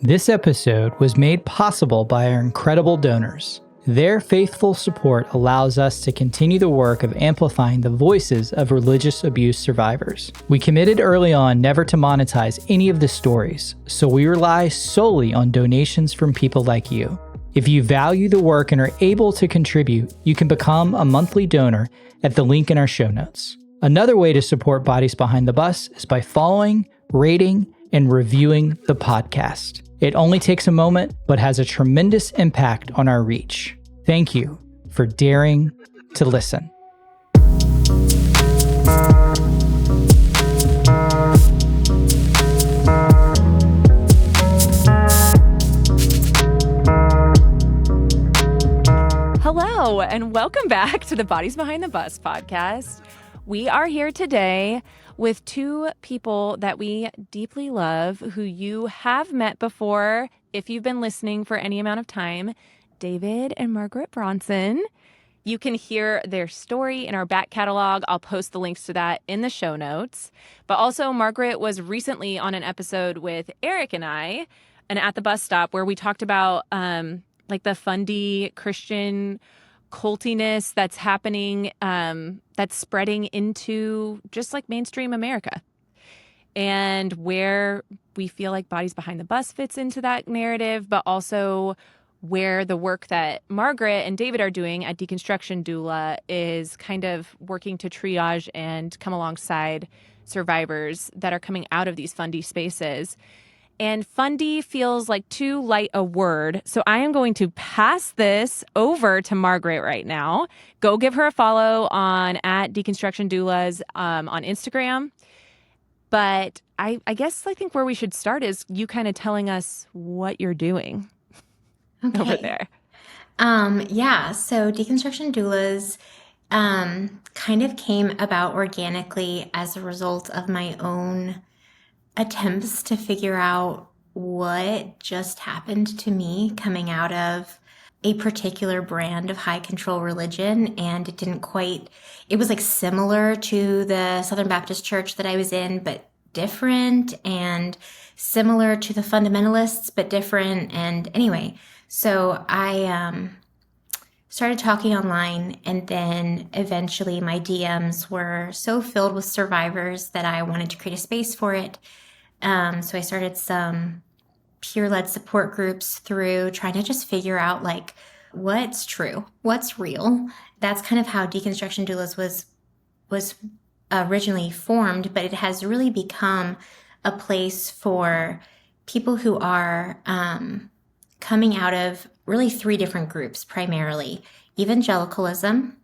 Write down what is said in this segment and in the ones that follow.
This episode was made possible by our incredible donors. Their faithful support allows us to continue the work of amplifying the voices of religious abuse survivors. We committed early on never to monetize any of the stories, so we rely solely on donations from people like you. If you value the work and are able to contribute, you can become a monthly donor at the link in our show notes. Another way to support Bodies Behind the Bus is by following, rating, and reviewing the podcast. It only takes a moment, but has a tremendous impact on our reach. Thank you for daring to listen. Hello, and welcome back to the Bodies Behind the Bus podcast. We are here today with two people that we deeply love, who you have met before if you've been listening for any amount of time, David and Margaret Bronson. You can hear their story in our back catalog. I'll post the links to that in the show notes. But also, Margaret was recently on an episode with Eric and I, and at the bus stop, where we talked about like the fundy Christian cultiness that's happening, that's spreading into just like mainstream America, and where we feel like Bodies Behind the Bus fits into that narrative, but also where the work that Margaret and David are doing at Deconstruction Doula is kind of working to triage and come alongside survivors that are coming out of these fundy spaces. And fundy feels like too light a word, so I am going to pass this over to Margaret right now. Go give her a follow on at Deconstruction Doulas on Instagram. But I guess I think where we should start is you kind of telling us what you're doing over there. So Deconstruction Doulas kind of came about organically as a result of my own attempts to figure out what just happened to me coming out of a particular brand of high control religion. And it was like similar to the Southern Baptist Church that I was in, but different, and similar to the fundamentalists, but different. And anyway, so I started talking online, and then eventually my DMs were so filled with survivors that I wanted to create a space for it. So I started some peer-led support groups through trying to just figure out like what's true, what's real. That's kind of how Deconstruction Doulas was originally formed, but it has really become a place for people who are coming out of really three different groups, primarily evangelicalism,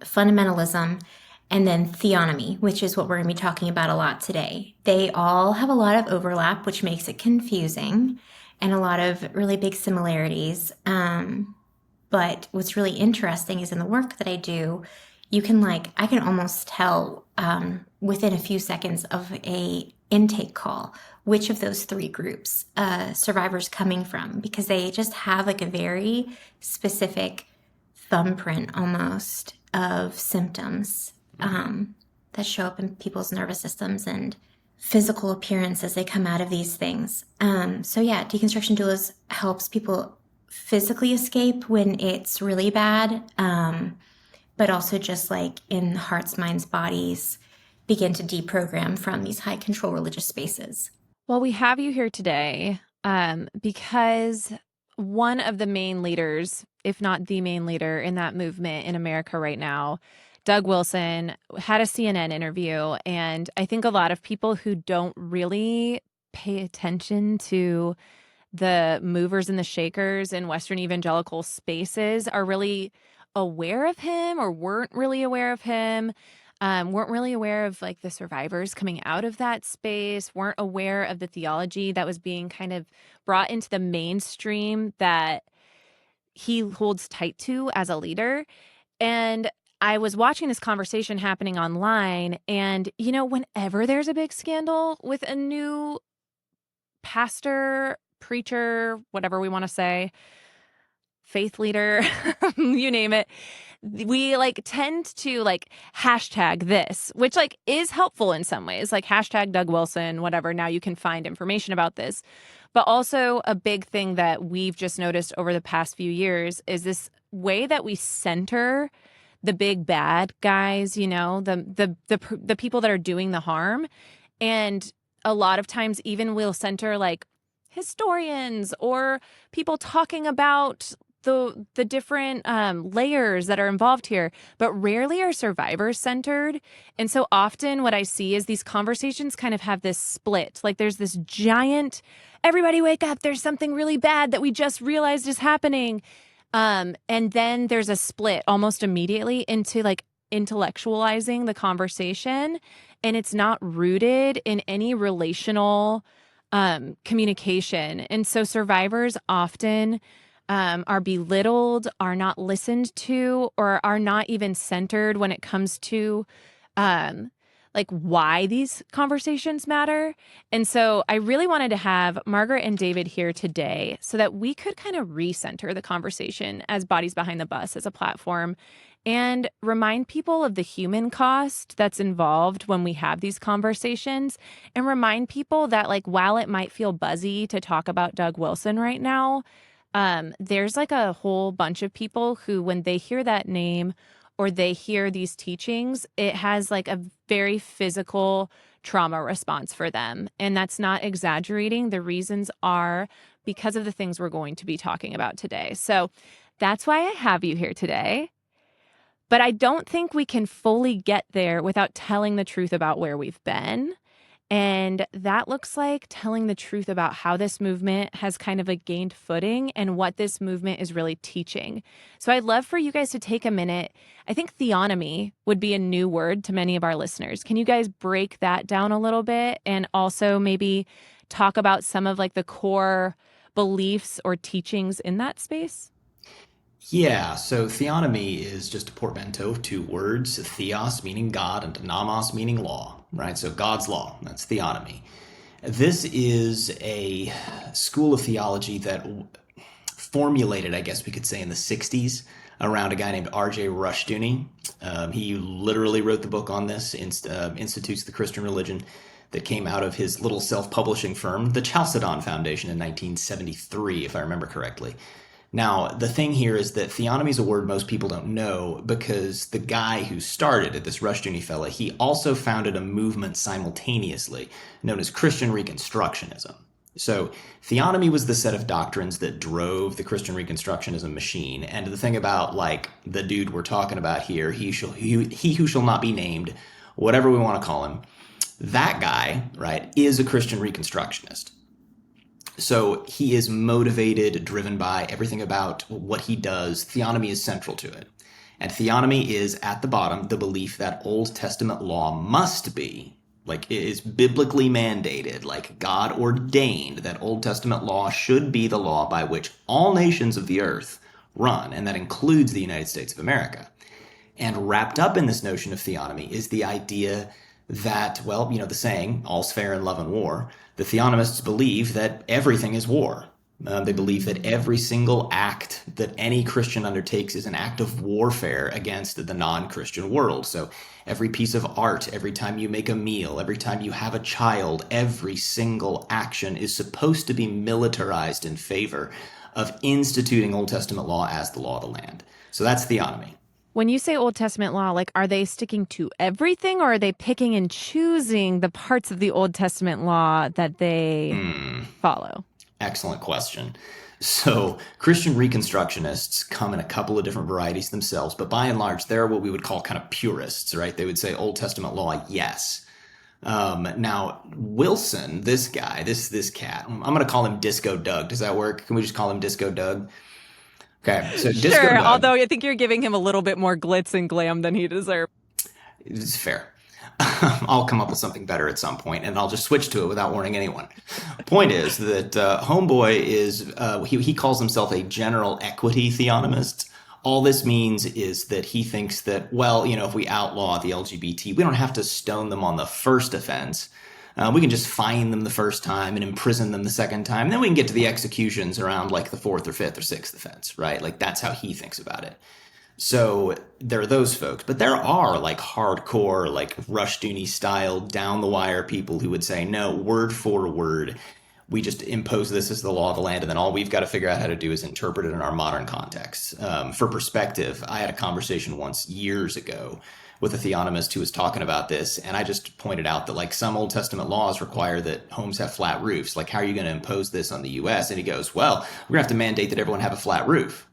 fundamentalism, and then theonomy, which is what we're going to be talking about a lot today. They all have a lot of overlap, which makes it confusing, and a lot of really big similarities. But what's really interesting is in the work that I do, I can almost tell within a few seconds of a intake call which of those three groups survivors coming from, because they just have like a very specific thumbprint almost of symptoms that show up in people's nervous systems and physical appearance as they come out of these things. Deconstruction Doulas helps people physically escape when it's really bad, but also just like in hearts, minds, bodies, begin to deprogram from these high control religious spaces. Well, we have you here today because one of the main leaders, if not the main leader in that movement in America right now, Doug Wilson, had a CNN interview. And I think a lot of people who don't really pay attention to the movers and the shakers in Western evangelical spaces are really aware of him, or weren't really aware of him, weren't really aware of like the survivors coming out of that space, weren't aware of the theology that was being kind of brought into the mainstream that he holds tight to as a leader. And I was watching this conversation happening online, and, you know, whenever there's a big scandal with a new pastor, preacher, whatever we want to say, faith leader, you name it, we like tend to like hashtag this, which like is helpful in some ways, like hashtag Doug Wilson, whatever. Now you can find information about this. But also a big thing that we've just noticed over the past few years is this way that we center the big bad guys, you know, the people that are doing the harm. And a lot of times even we'll center like historians or people talking about the different layers that are involved here, but rarely are survivors centered. And so often what I see is these conversations kind of have this split. Like there's this giant, everybody wake up, there's something really bad that we just realized is happening. And then there's a split almost immediately into like intellectualizing the conversation. And it's not rooted in any relational communication. And so survivors often are belittled, are not listened to, or are not even centered when it comes to like why these conversations matter. And so I really wanted to have Margaret and David here today so that we could kind of recenter the conversation as Bodies Behind the Bus as a platform and remind people of the human cost that's involved when we have these conversations, and remind people that like while it might feel buzzy to talk about Doug Wilson right now, there's like a whole bunch of people who, when they hear that name or they hear these teachings, it has like a very physical trauma response for them. And that's not exaggerating. The reasons are because of the things we're going to be talking about today. So that's why I have you here today. But I don't think we can fully get there without telling the truth about where we've been. And that looks like telling the truth about how this movement has kind of like gained footing and what this movement is really teaching. So I'd love for you guys to take a minute. I think theonomy would be a new word to many of our listeners. Can you guys break that down a little bit and also maybe talk about some of like the core beliefs or teachings in that space? Yeah, so theonomy is just a portmanteau of two words, theos meaning God and nomos meaning law, right? So God's law, that's theonomy. This is a school of theology that formulated, I guess we could say, in the 60s around a guy named R.J. Rushdoony. He literally wrote the book on this, Institutes of the Christian Religion, that came out of his little self-publishing firm, the Chalcedon Foundation, in 1973, if I remember correctly. Now, the thing here is that theonomy is a word most people don't know because the guy who started it, this Rushdoony fella, he also founded a movement simultaneously known as Christian Reconstructionism. So theonomy was the set of doctrines that drove the Christian Reconstructionism machine. And the thing about like the dude we're talking about here, he who shall not be named, whatever we want to call him, that guy, right, is a Christian Reconstructionist. So he is motivated, driven by everything about what he does. Theonomy is central to it. And theonomy is at the bottom, the belief that Old Testament law must be, like it is biblically mandated, like God ordained that Old Testament law should be the law by which all nations of the earth run. And that includes the United States of America. And wrapped up in this notion of theonomy is the idea that, well, you know, the saying, all's fair in love and war. The theonomists believe that everything is war. They believe that every single act that any Christian undertakes is an act of warfare against the non-Christian world. So every piece of art, every time you make a meal, every time you have a child, every single action is supposed to be militarized in favor of instituting Old Testament law as the law of the land. So that's theonomy. When you say Old Testament law, like, are they sticking to everything, or are they picking and choosing the parts of the Old Testament law that they follow? Excellent question. So Christian Reconstructionists come in a couple of different varieties themselves, but by and large, they're what we would call kind of purists, right? They would say Old Testament law, yes. Now, Wilson, this guy, this cat, I'm going to call him Disco Doug. Does that work? Can we just call him Disco Doug? Okay, so Disco Sure, Doug, although I think you're giving him a little bit more glitz and glam than he deserves. It's fair. I'll come up with something better at some point, and I'll just switch to it without warning anyone. Point is that Homeboy is, he calls himself a general equity theonomist. All this means is that he thinks that, well, you know, if we outlaw the LGBT, we don't have to stone them on the first offense. We can just fine them the first time and imprison them the second time. Then we can get to the executions around like the fourth or fifth or sixth offense, right? Like that's how he thinks about it. So there are those folks, but there are like hardcore, like Rushdoony style, down the wire people who would say, no, word for word, we just impose this as the law of the land, and then all we've got to figure out how to do is interpret it in our modern context. For perspective, I had a conversation once years ago with a theonomist who was talking about this, and I just pointed out that like some Old Testament laws require that homes have flat roofs. Like, how are you going to impose this on the U.S.? And he goes, well, we're going to have to mandate that everyone have a flat roof.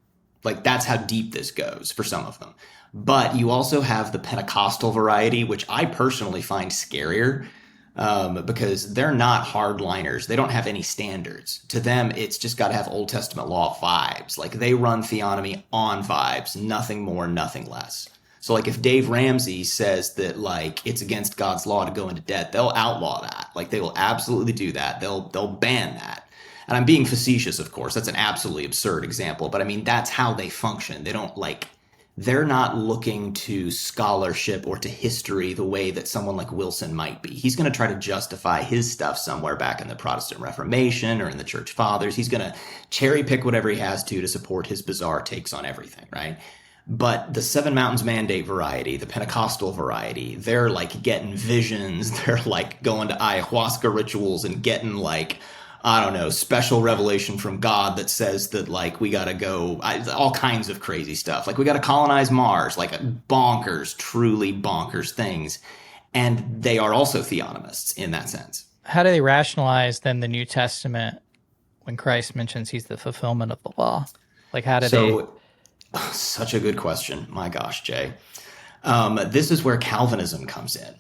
Like, that's how deep this goes for some of them. But you also have the Pentecostal variety, which I personally find scarier, because they're not hardliners. They don't have any standards. To them, it's just got to have Old Testament law vibes. Like, they run theonomy on vibes, nothing more, nothing less. So, like, if Dave Ramsey says that, like, it's against God's law to go into debt, they'll outlaw that. Like, they will absolutely do that. They'll ban that. And I'm being facetious, of course. That's an absolutely absurd example. But I mean, that's how they function. They don't they're not looking to scholarship or to history the way that someone like Wilson might be. He's going to try to justify his stuff somewhere back in the Protestant Reformation or in the Church Fathers. He's going to cherry pick whatever he has to support his bizarre takes on everything, right? But the Seven Mountains Mandate variety, the Pentecostal variety, they're like getting visions. They're like going to ayahuasca rituals and getting like, I don't know, special revelation from God that says that, like, we got to go, all kinds of crazy stuff. Like, we got to colonize Mars, like bonkers, truly bonkers things. And they are also theonomists in that sense. How do they rationalize then the New Testament when Christ mentions he's the fulfillment of the law? Like, how do they? Such a good question. My gosh, Jay. This is where Calvinism comes in.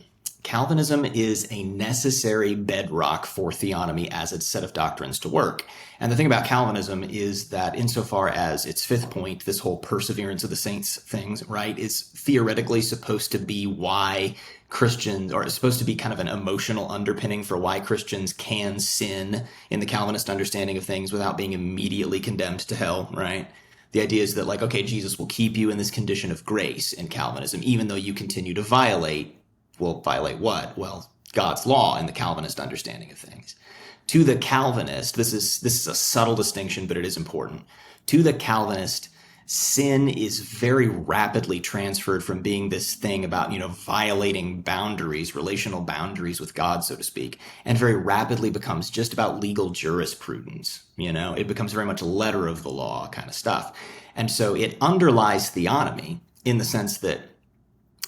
Calvinism is a necessary bedrock for theonomy as its set of doctrines to work. And the thing about Calvinism is that insofar as its fifth point, this whole perseverance of the saints things, right, is theoretically supposed to be why Christians, or it's supposed to be kind of an emotional underpinning for why Christians can sin in the Calvinist understanding of things without being immediately condemned to hell, right? The idea is that, like, okay, Jesus will keep you in this condition of grace in Calvinism, even though you continue to violate. Well, violate what? Well, God's law in the Calvinist understanding of things. To the Calvinist, this is a subtle distinction, but it is important. To the Calvinist, sin is very rapidly transferred from being this thing about, violating boundaries, relational boundaries with God, so to speak, and very rapidly becomes just about legal jurisprudence. It becomes very much letter of the law kind of stuff. And so it underlies theonomy in the sense that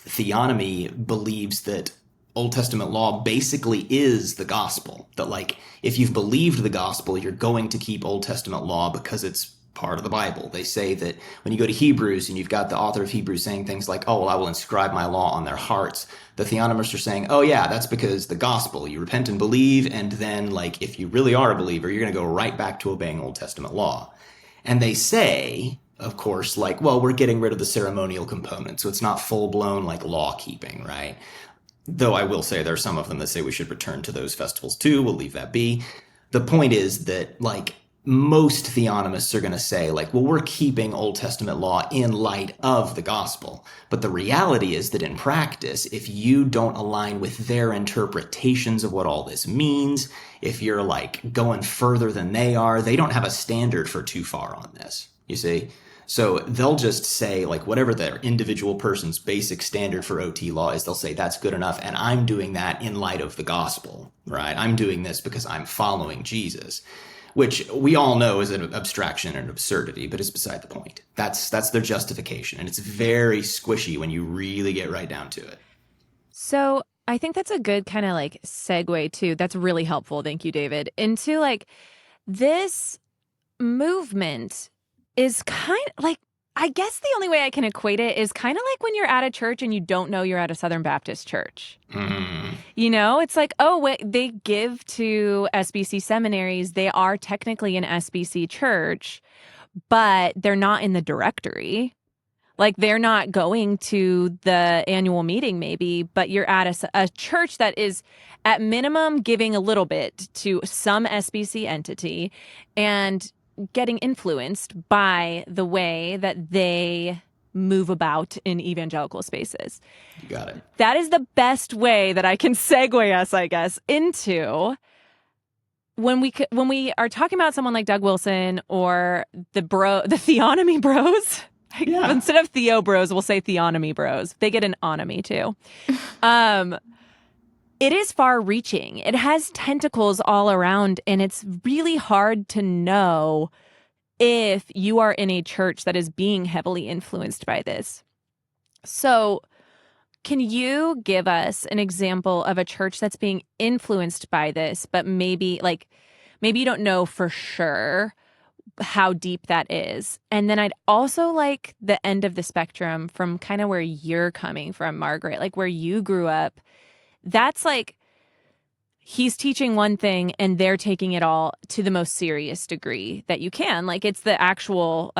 theonomy believes that Old Testament law basically is the gospel. That, like, if you've believed the gospel, you're going to keep Old Testament law because it's part of the Bible. They say that when you go to Hebrews and you've got the author of Hebrews saying things like, oh, well, I will inscribe my law on their hearts. The theonomists are saying, oh, yeah, that's because the gospel, you repent and believe. And then, like, if you really are a believer, you're going to go right back to obeying Old Testament law. And they say, of course, like, well, we're getting rid of the ceremonial component, so it's not full-blown, like, law-keeping, right? Though I will say there are some of them that say we should return to those festivals too. We'll leave that be. The point is that, like, most theonomists are going to say, like, well, we're keeping Old Testament law in light of the gospel. But the reality is that in practice, if you don't align with their interpretations of what all this means, if you're, like, going further than they are, they don't have a standard for too far on this, you see? So they'll just say, like, whatever their individual person's basic standard for OT law is, they'll say that's good enough, and I'm doing that in light of the gospel, right? I'm doing this because I'm following Jesus, which we all know is an abstraction and absurdity, but it's beside the point. That's their justification, and it's very squishy when you really get right down to it. So I think that's a good kind of like segue too. That's really helpful. Thank you, David. Into like this movement is kind of like, I guess the only way I can equate it is kind of like when you're at a church and you don't know you're at a Southern Baptist church. Mm. It's like, oh, wait, they give to SBC seminaries. They are technically an SBC church, but they're not in the directory. Like, they're not going to the annual meeting maybe, but you're at a church that is at minimum giving a little bit to some SBC entity and getting influenced by the way that they move about in evangelical spaces. You got it. That is the best way that I can segue us, I guess, into when we are talking about someone like Doug Wilson or the Theonomy bros. Yeah. Instead of Theo bros, we'll say Theonomy bros. They get an onomy too. It is far reaching. It has tentacles all around, and it's really hard to know if you are in a church that is being heavily influenced by this. So, can you give us an example of a church that's being influenced by this, but maybe you don't know for sure how deep that is? And then I'd also like the end of the spectrum from kind of where you're coming from, Margaret, like where you grew up. That's like he's teaching one thing and they're taking it all to the most serious degree that you can. Like it's the actual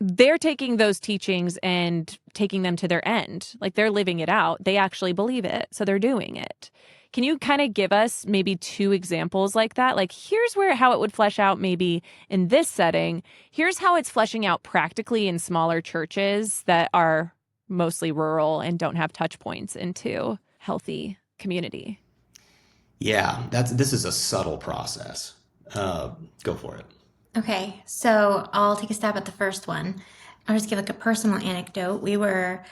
they're taking those teachings and taking them to their end. Like they're living it out. They actually believe it. So they're doing it. Can you kind of give us maybe 2 examples like that? Like here's how it would flesh out maybe in this setting. Here's how it's fleshing out practically in smaller churches that are mostly rural and don't have touch points into healthy community. Yeah, this is a subtle process. Go for it. Okay, so I'll take a stab at the first one. I'll just give like a personal anecdote. We were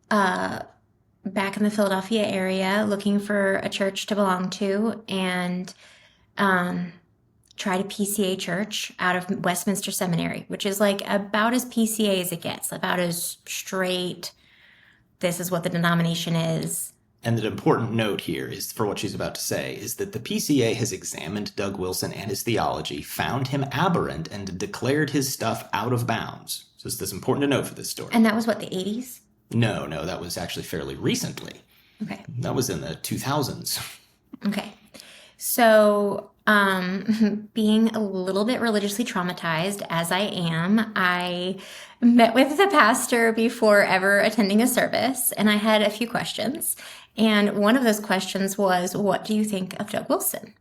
back in the Philadelphia area looking for a church to belong to and tried a PCA church out of Westminster Seminary, which is like about as PCA as it gets, about as straight, this is what the denomination is. And the important note here is for what she's about to say is that the PCA has examined Doug Wilson and his theology, found him aberrant, and declared his stuff out of bounds. So this is important to note for this story. And that was what, the 80s? No, that was actually fairly recently. Okay. That was in the 2000s. Okay. So, being a little bit religiously traumatized as I am, I met with the pastor before ever attending a service, and I had a few questions. And one of those questions was, what do you think of Doug Wilson?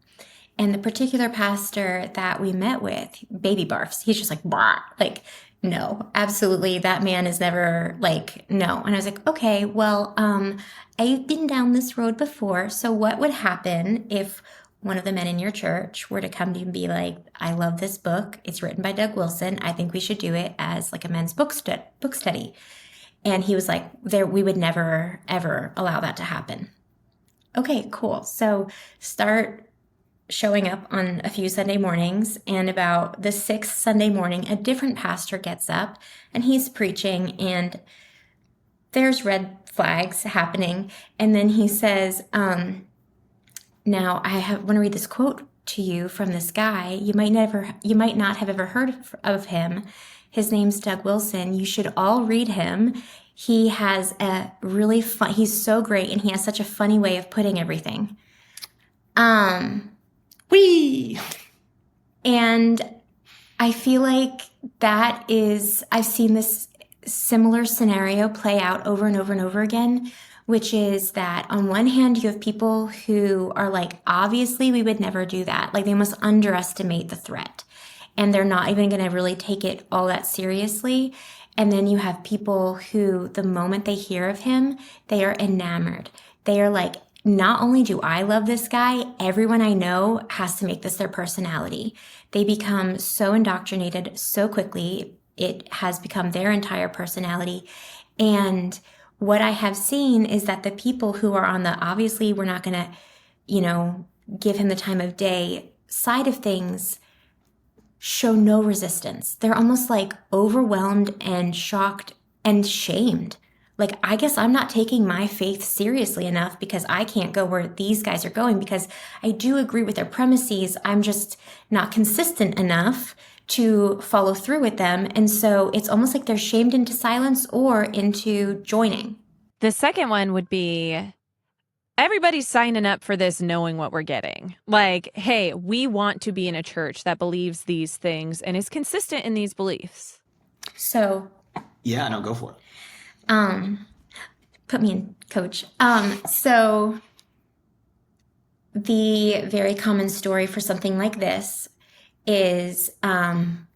And the particular pastor that we met with, baby barfs, he's just like, bah, like, no, absolutely. That man is never like, no. And I was like, okay, well, I've been down this road before. So what would happen if one of the men in your church were to come to you and be like, I love this book. It's written by Doug Wilson. I think we should do it as like a men's book study. And he was like, we would never, ever allow that to happen. Okay, cool. So start showing up on a few Sunday mornings, and about the 6th Sunday morning, a different pastor gets up and he's preaching, and there's red flags happening. And then he says, now I want to read this quote to you from this guy. You might not have ever heard of him. His name's Doug Wilson. You should all read him. He has a really he's so great, and he has such a funny way of putting everything. Whee! And I feel like I've seen this similar scenario play out over and over and over again, which is that on one hand, you have people who are like, obviously we would never do that. Like they must underestimate the threat, and they're not even going to really take it all that seriously. And then you have people who, the moment they hear of him, they are enamored. They are like, not only do I love this guy, everyone I know has to make this their personality. They become so indoctrinated so quickly. It has become their entire personality. And what I have seen is that the people who are on the, obviously we're not going to, give him the time of day side of things, show no resistance. They're almost like overwhelmed and shocked and shamed. Like, I guess I'm not taking my faith seriously enough because I can't go where these guys are going, because I do agree with their premises. I'm just not consistent enough to follow through with them. And so it's almost like they're shamed into silence or into joining. The second one would be everybody's signing up for this knowing what we're getting. Like, hey, we want to be in a church that believes these things and is consistent in these beliefs. So. Yeah, no, go for it. Put me in, coach. So the very common story for something like this is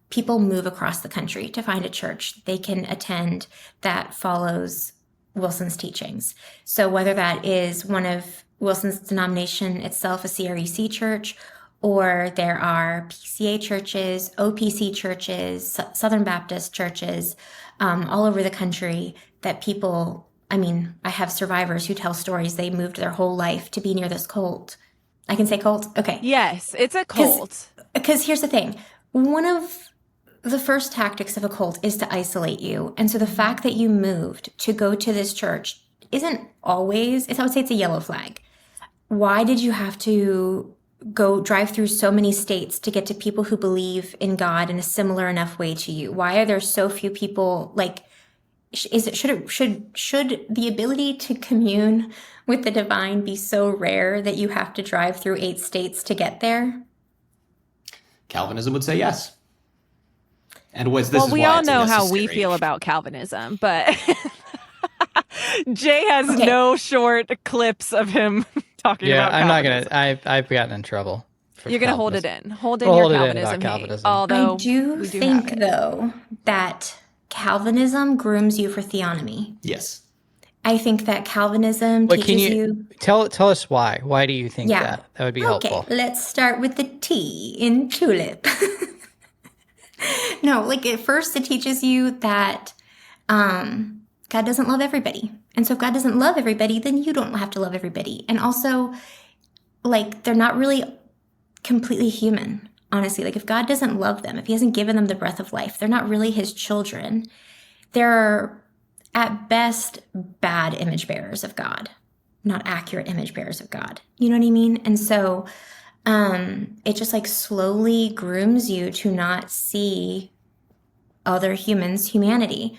people move across the country to find a church they can attend that follows Wilson's teachings. So whether that is one of Wilson's denomination itself, a CREC church, or there are PCA churches, OPC churches, Southern Baptist churches, all over the country that people, I mean, I have survivors who tell stories they moved their whole life to be near this cult. I can say cult? Okay. Yes, it's a cult. Because here's the thing. One of the first tactics of a cult is to isolate you. And so the fact that you moved to go to this church isn't always, I would say it's a yellow flag. Why did you have to go drive through so many states to get to people who believe in God in a similar enough way to you? Why are there so few people, like, should the ability to commune with the divine be so rare that you have to drive through 8 states to get there? Calvinism would say yes. And we all know how we feel about Calvinism, but Jay has no short clips of him talking about Calvinism. I'm not going to. I've gotten in trouble. You're going to hold it in. Hold in your Calvinism. Calvinism. Although I do think, though, that Calvinism grooms you for theonomy. Yes. I think that Calvinism teaches you... Tell us why. Why do you think that? That would be helpful. Okay, let's start with the T in tulip. No, like at first it teaches you that God doesn't love everybody. And so if God doesn't love everybody, then you don't have to love everybody. And also, like, they're not really completely human, honestly. Like, if God doesn't love them, if he hasn't given them the breath of life, they're not really his children. They're, at best, bad image bearers of God, not accurate image bearers of God. You know what I mean? And so it just like slowly grooms you to not see other humans' humanity.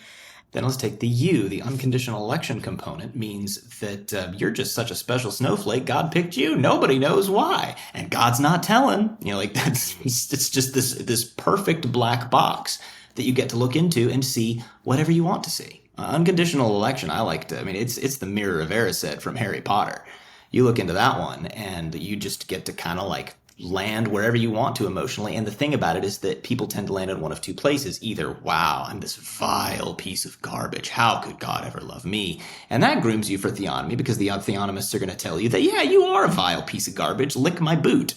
Then let's take the U. The unconditional election component means that you're just such a special snowflake. God picked you. Nobody knows why. And God's not telling. You know, like it's just this perfect black box that you get to look into and see whatever you want to see. Unconditional election, it's the mirror of Erised from Harry Potter. You look into that one and you just get to kind of like land wherever you want to emotionally. And the thing about it is that people tend to land in one of 2 places. Either, wow, I'm this vile piece of garbage. How could God ever love me? And that grooms you for theonomy because the theonomists are going to tell you that, yeah, you are a vile piece of garbage. Lick my boot.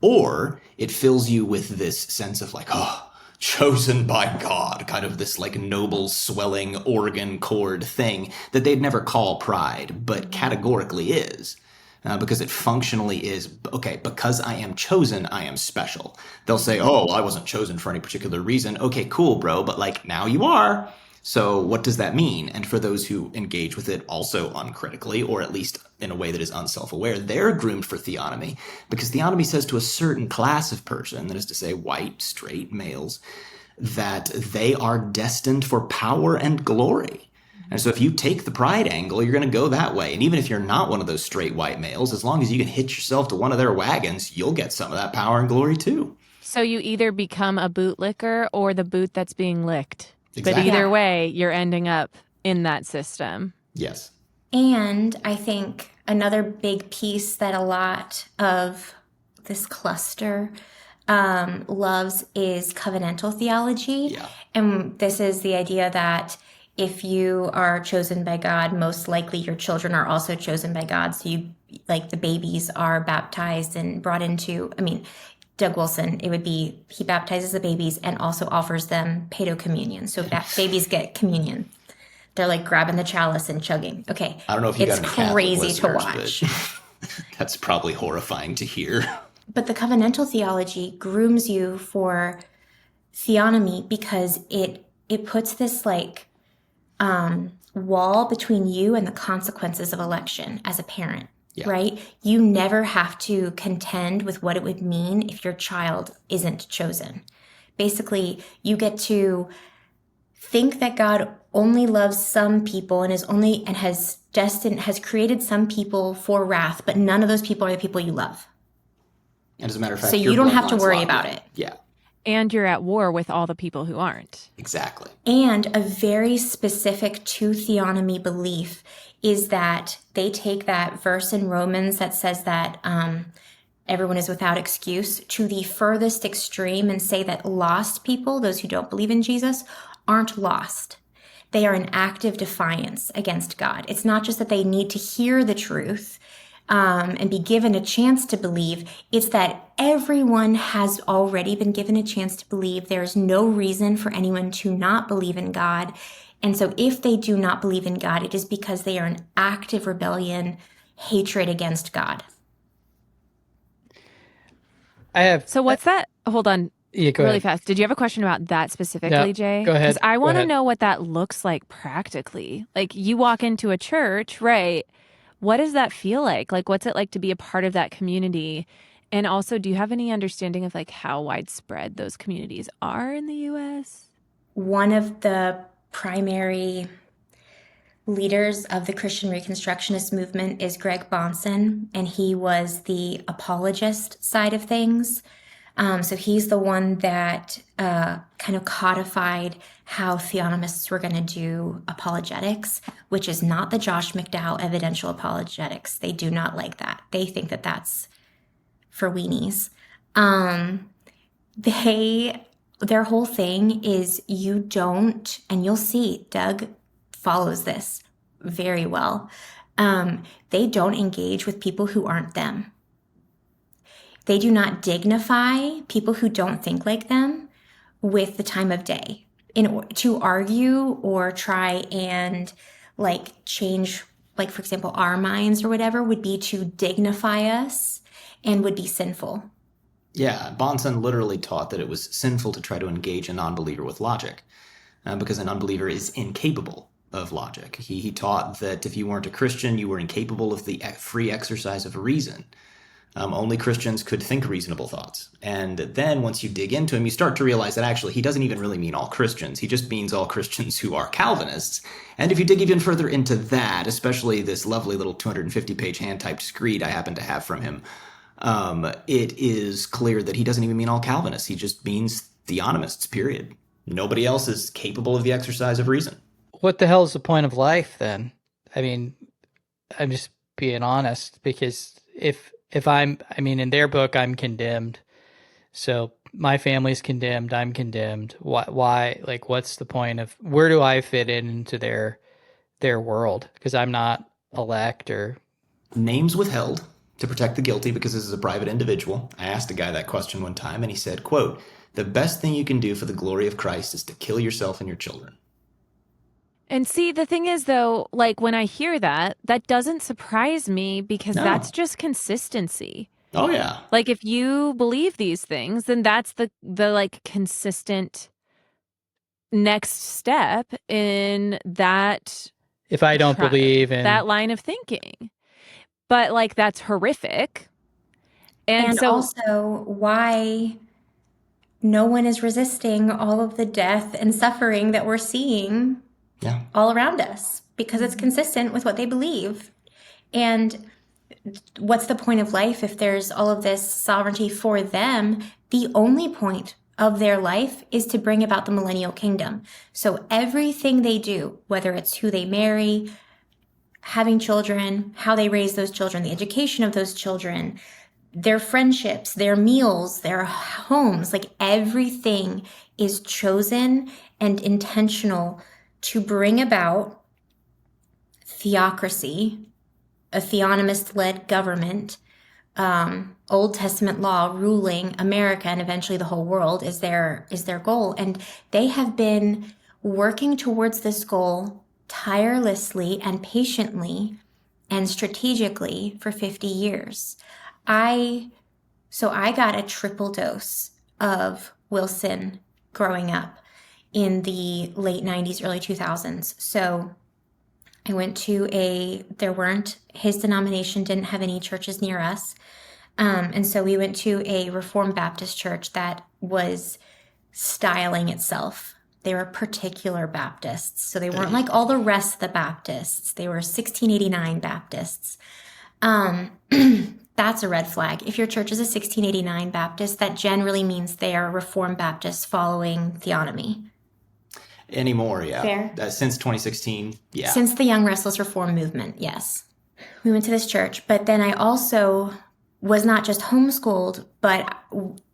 Or it fills you with this sense of like, oh, chosen by God, kind of this like noble swelling organ chord thing that they'd never call pride, but categorically is. Because it functionally is, okay, because I am chosen, I am special. They'll say, oh, I wasn't chosen for any particular reason. Okay, cool, bro, but like now you are. So what does that mean? And for those who engage with it also uncritically, or at least in a way that is unself-aware, they're groomed for theonomy. Because theonomy says to a certain class of person, that is to say white, straight males, that they are destined for power and glory. And so if you take the pride angle, you're going to go that way. And even if you're not one of those straight white males, as long as you can hitch yourself to one of their wagons, you'll get some of that power and glory too. So you either become a bootlicker or the boot that's being licked. Exactly. But either way, you're ending up in that system. Yes. And I think another big piece that a lot of this cluster loves is covenantal theology. Yeah. And this is the idea that if you are chosen by God, most likely your children are also chosen by God. So you, like, the babies are baptized and brought into, Doug Wilson, it would be, he baptizes the babies and also offers them paedo-communion. So babies get communion. They're like grabbing the chalice and chugging. Okay. I don't know if you got any Catholic crazy to watch. That's probably horrifying to hear. But the covenantal theology grooms you for theonomy because it puts this like wall between you and the consequences of election as a parent. Yeah. Right? You never have to contend with what it would mean if your child isn't chosen. Basically, you get to think that God only loves some people and has created some people for wrath, but none of those people are the people you love. And as a matter of fact, so you don't have to worry about it. Yeah. And you're at war with all the people who aren't. Exactly. And a very specific to theonomy belief is that they take that verse in Romans that says that everyone is without excuse to the furthest extreme and say that lost people, those who don't believe in Jesus, aren't lost. They are in active defiance against God. It's not just that they need to hear the truth and be given a chance to believe. It's that everyone has already been given a chance to believe. There's no reason for anyone to not believe in God. And so if they do not believe in God, it is because they are in active rebellion, hatred against God. So what's that? Hold on. Yeah, go really ahead. fast. Did you have a question about that specifically, No, Jay? go ahead. Because I Go want to ahead. know what that looks like practically. Like you walk into a church, right? What does that feel like? Like what's it like to be a part of that community? And also, do you have any understanding of like how widespread those communities are in the US? One of the primary leaders of the Christian Reconstructionist movement is Greg Bronson, and he was the apologist side of things. So he's the one that kind of codified how theonomists were going to do apologetics, which is not the Josh McDowell evidential apologetics. They do not like that. They think that that's for weenies. Their whole thing is you don't, and you'll see Doug follows this very well. They don't engage with people who aren't them. They do not dignify people who don't think like them with the time of day to argue or try and like change, like for example, our minds or whatever would be to dignify us and would be sinful. Yeah, Bronson literally taught that it was sinful to try to engage a non-believer with logic because an unbeliever is incapable of logic. He taught that if you weren't a Christian, you were incapable of the free exercise of reason. Only Christians could think reasonable thoughts. And then once you dig into him, you start to realize that actually he doesn't even really mean all Christians. He just means all Christians who are Calvinists. And if you dig even further into that, especially this lovely little 250-page hand-typed screed I happen to have from him, it is clear that he doesn't even mean all Calvinists. He just means theonomists, period. Nobody else is capable of the exercise of reason. What the hell is the point of life then? I mean, I'm just being honest, because if in their book, I'm condemned. So my family's condemned. I'm condemned. Why? Like, what's the point of, where do I fit into their world? Because I'm not elect or. Names withheld to protect the guilty because this is a private individual. I asked a guy that question one time and he said, quote, "The best thing you can do for the glory of Christ is to kill yourself and your children." And see, the thing is, though, like when I hear that, that doesn't surprise me because that's just consistency. Oh, yeah. Like if you believe these things, then that's the like consistent next step in that. If I don't believe in that line of thinking, but like that's horrific. And so also why no one is resisting all of the death and suffering that we're seeing all around us, because it's consistent with what they believe. And what's the point of life if there's all of this sovereignty for them? The only point of their life is to bring about the millennial kingdom. So everything they do, whether it's who they marry, having children, how they raise those children, the education of those children, their friendships, their meals, their homes, like everything is chosen and intentional to bring about theocracy, a theonomist-led government, Old Testament law ruling America and eventually the whole world is their goal. And they have been working towards this goal tirelessly and patiently and strategically for 50 years. So I got a triple dose of Wilson growing up in the late 90s, early 2000s. So I went to his denomination didn't have any churches near us. And so we went to a Reformed Baptist church that was styling itself. They were particular Baptists. So they weren't like all the rest of the Baptists. They were 1689 Baptists. That's a red flag. If your church is a 1689 Baptist, that generally means they are Reformed Baptists following Theonomy. Anymore, yeah. Fair. Since 2016, yeah. Since the Young Restless Reform movement, yes. We went to this church, but then I also was not just homeschooled, but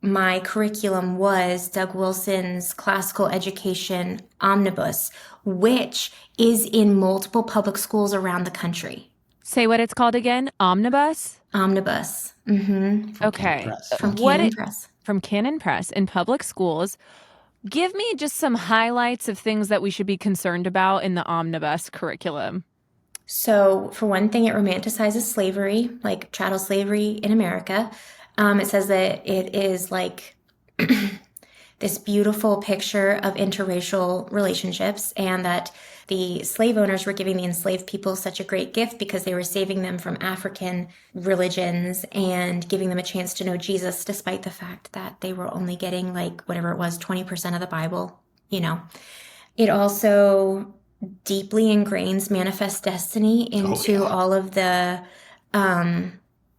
my curriculum was Doug Wilson's classical education omnibus, which is in multiple public schools around the country. Say what it's called again. Omnibus? Omnibus. Mm-hmm. From Canon Okay. Press. From What Canon it- Press. From Canon Press in public schools. Give me just some highlights of things that we should be concerned about in the omnibus curriculum. So, for one thing, it romanticizes slavery, like chattel slavery in America. It says that it is like this beautiful picture of interracial relationships, and that the slave owners were giving the enslaved people such a great gift because they were saving them from African religions and giving them a chance to know Jesus, despite the fact that they were only getting like whatever it was, 20% of the Bible, you know. It also deeply ingrains manifest destiny into all of the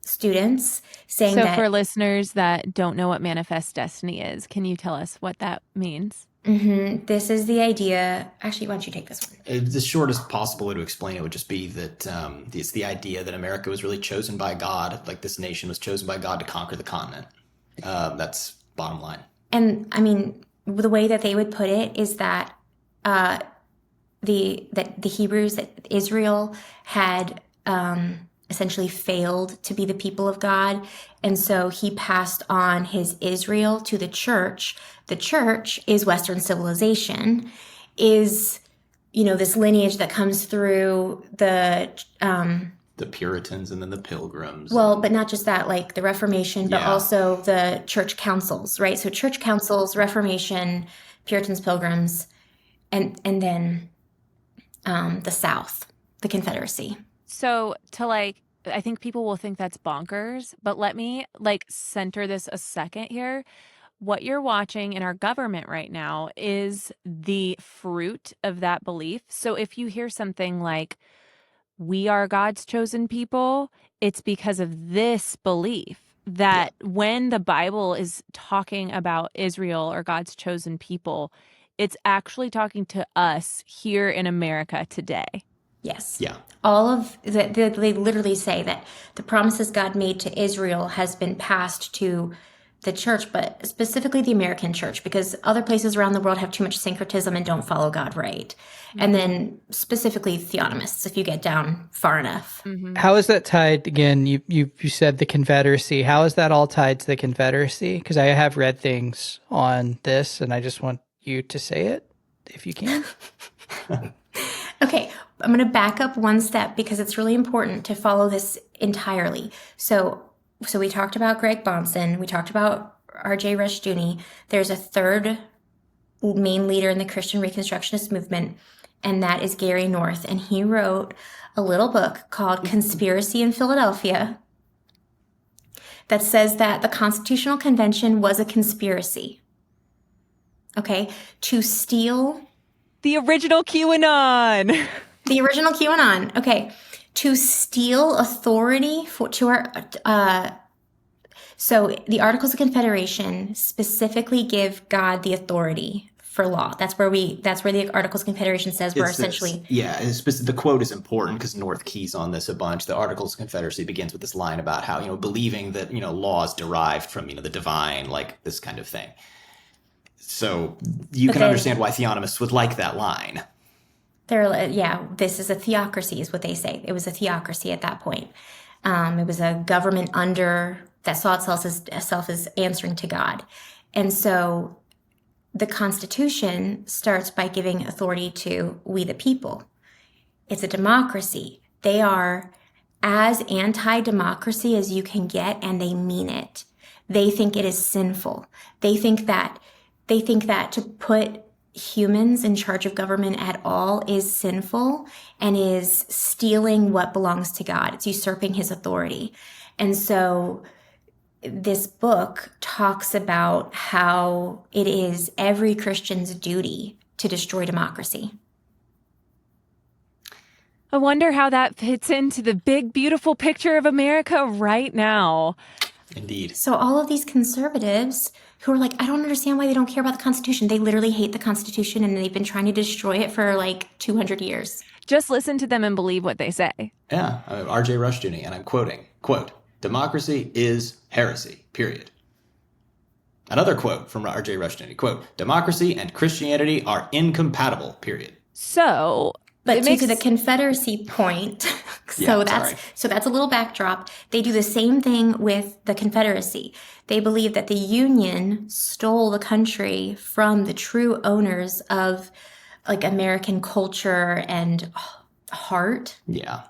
students, saying So that for listeners that don't know what manifest destiny is, can you tell us what that means? this is the idea. Actually, why don't you take this one? The shortest possible way to explain it would just be that it's the idea that America was really chosen by God, like this nation was chosen by God to conquer the continent. That's bottom line. And I mean, the way that they would put it is that the Hebrews, that Israel had essentially failed to be the people of God. And so he passed on his Israel to the church. The church is Western civilization, is, you know, this lineage that comes through the Puritans and then the Pilgrims. well, but not just that, like the Reformation, but Yeah. also the church councils, right? So church councils, Reformation, Puritans, Pilgrims, and then the South, the Confederacy. So I think people will think that's bonkers, but let me center this a second here. What you're watching in our government right now is the fruit of that belief. So if you hear something like, we are God's chosen people, it's because of this belief that when the Bible is talking about Israel or God's chosen people, it's actually talking to us here in America today. Yes. Yeah. All of that, they literally say that the promises God made to Israel has been passed to the church, but specifically the American church, because other places around the world have too much syncretism and don't follow God right. And then specifically theonomists, if you get down far enough. How is that tied again? You said the Confederacy. How is that all tied to the Confederacy? Because I have read things on this, and I just want you to say it if you can. Okay, I'm going to back up one step because it's really important to follow this entirely. So we talked about Greg Bronson. We talked about R.J. Rushdoony. There's a third main leader in the Christian Reconstructionist movement, and that is Gary North. And he wrote a little book called Conspiracy in Philadelphia that says that the Constitutional Convention was a conspiracy, okay, to steal The original QAnon. the original QAnon, okay, to steal authority to our. So the Articles of Confederation specifically give God the authority for law. That's where the Articles of Confederation says we're essentially. The quote is important because North keys on this a bunch. The Articles of Confederacy begins with this line about how, believing that, law is derived from, the divine, like this kind of thing. So you can understand why theonomists would like that line. This is a theocracy is what they say. It was a theocracy at that point. It was a government that saw itself as answering to God. And so the Constitution starts by giving authority to we the people. It's a democracy. They are as anti-democracy as you can get, and they mean it. They think it is sinful. They think that to put humans in charge of government at all is sinful and is stealing what belongs to God. It's usurping his authority. And so this book talks about how it is every Christian's duty to destroy democracy. I wonder how that fits into the big, beautiful picture of America right now. Indeed. So all of these conservatives who are like, I don't understand why they don't care about the Constitution. They literally hate the Constitution, and they've been trying to destroy it for like 200 years. Just listen to them and believe what they say. Yeah, R.J. Rushdoony, and I'm quoting, quote, "Democracy is heresy, period." Another quote from R.J. Rushdoony, quote, "Democracy and Christianity are incompatible, period." So But It to the makes- Confederacy point, Yeah, that's a little backdrop. They do the same thing with the Confederacy. They believe that the Union stole the country from the true owners of like American culture and heart, Yeah.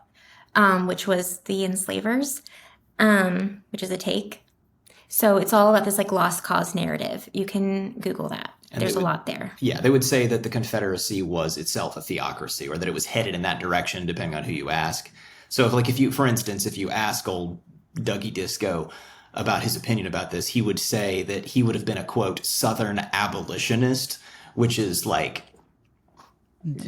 which was the enslavers, which is a take. So it's all about this like lost cause narrative. You can Google that. There's a lot there. Yeah, they would say that the Confederacy was itself a theocracy, or that it was headed in that direction, depending on who you ask. So, for instance, if you ask old Dougie Disco about his opinion about this, he would say that he would have been a, quote, Southern abolitionist, which is like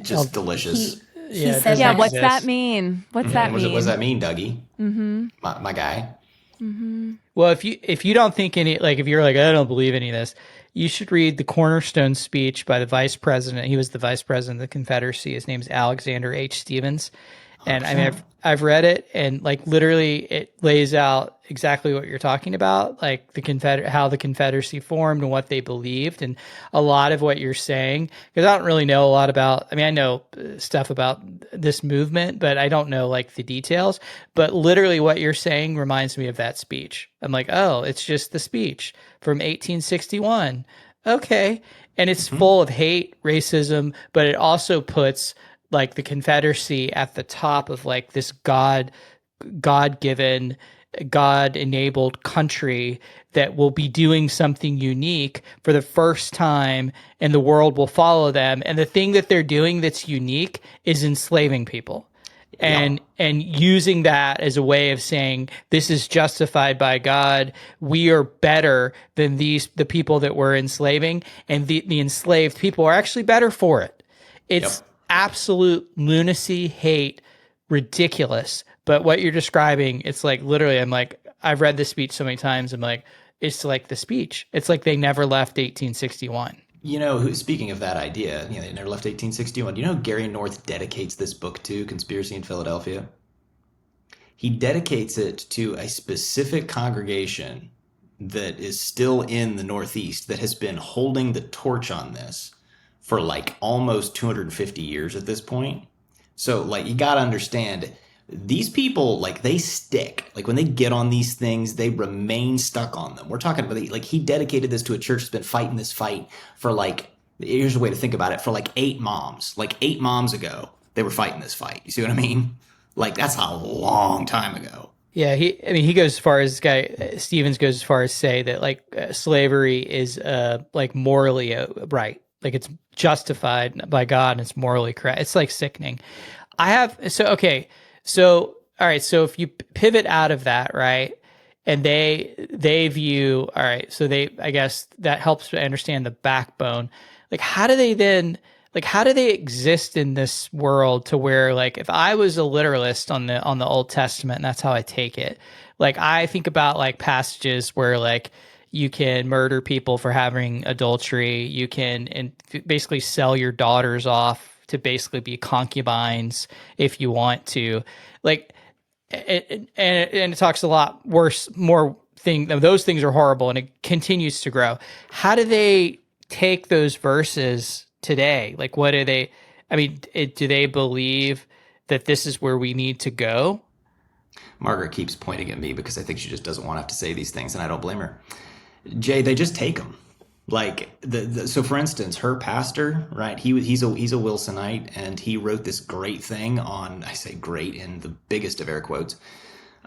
just delicious. He said Yeah, that. what's that mean? What's that What mean? does that mean, Dougie? Mm-hmm. My guy. Well, if you don't think any, like if you're like, I don't believe any of this, you should read the cornerstone speech by the vice president. He was the vice president of the Confederacy. His name's Alexander H. Stevens. And I mean, I've read it, and like literally it lays out exactly what you're talking about, like how the Confederacy formed and what they believed, and a lot of what you're saying. Because I don't really know a lot about. I mean, I know stuff about this movement, but I don't know like the details. But literally, what you're saying reminds me of that speech. I'm like, oh, it's just the speech from 1861. Okay, and it's full of hate, racism, but it also puts like the Confederacy at the top of like this God-given, God-enabled country that will be doing something unique for the first time, and the world will follow them. And the thing that they're doing that's unique is enslaving people. And using that as a way of saying this is justified by God. We are better than the people that we're enslaving, and the enslaved people are actually better for it. It's absolute lunacy, hate, ridiculous. But what you're describing, it's like literally, I'm like, I've read this speech so many times. I'm like, it's like the speech. It's like they never left 1861. You know, speaking of that idea, they never left 1861. You know, Gary North dedicates this book to Conspiracy in Philadelphia. He dedicates it to a specific congregation that is still in the Northeast that has been holding the torch on this for like almost 250 years at this point. So like you got to understand, these people, like they stick. Like when they get on these things, they remain stuck on them. We're talking about like he dedicated this to a church that's been fighting this fight for like, here's a way to think about it, for like 8 moms. Like 8 moms ago, they were fighting this fight. You see what I mean? Like that's a long time ago. Yeah, he goes as far as Stevens goes as far as say that like slavery is like morally right. Like it's justified by God and it's morally correct. It's like sickening. So all right, so if you pivot out of that, right, and they view, all right, so I guess that helps to understand the backbone. Like how do they exist in this world to where like if I was a literalist on the Old Testament, and that's how I take it, like I think about like passages where like you can murder people for having adultery. You can and basically sell your daughters off to basically be concubines if you want to. Like, and it talks a lot worse, more thing. Those things are horrible, and it continues to grow. How do they take those verses today? Like, what do they? I mean, do they believe that this is where we need to go? Margaret keeps pointing at me because I think she just doesn't want to have to say these things, and I don't blame her. Jay, they just take them. Like so for instance, her pastor, right? He's a Wilsonite, and he wrote this great thing on, I say great in the biggest of air quotes,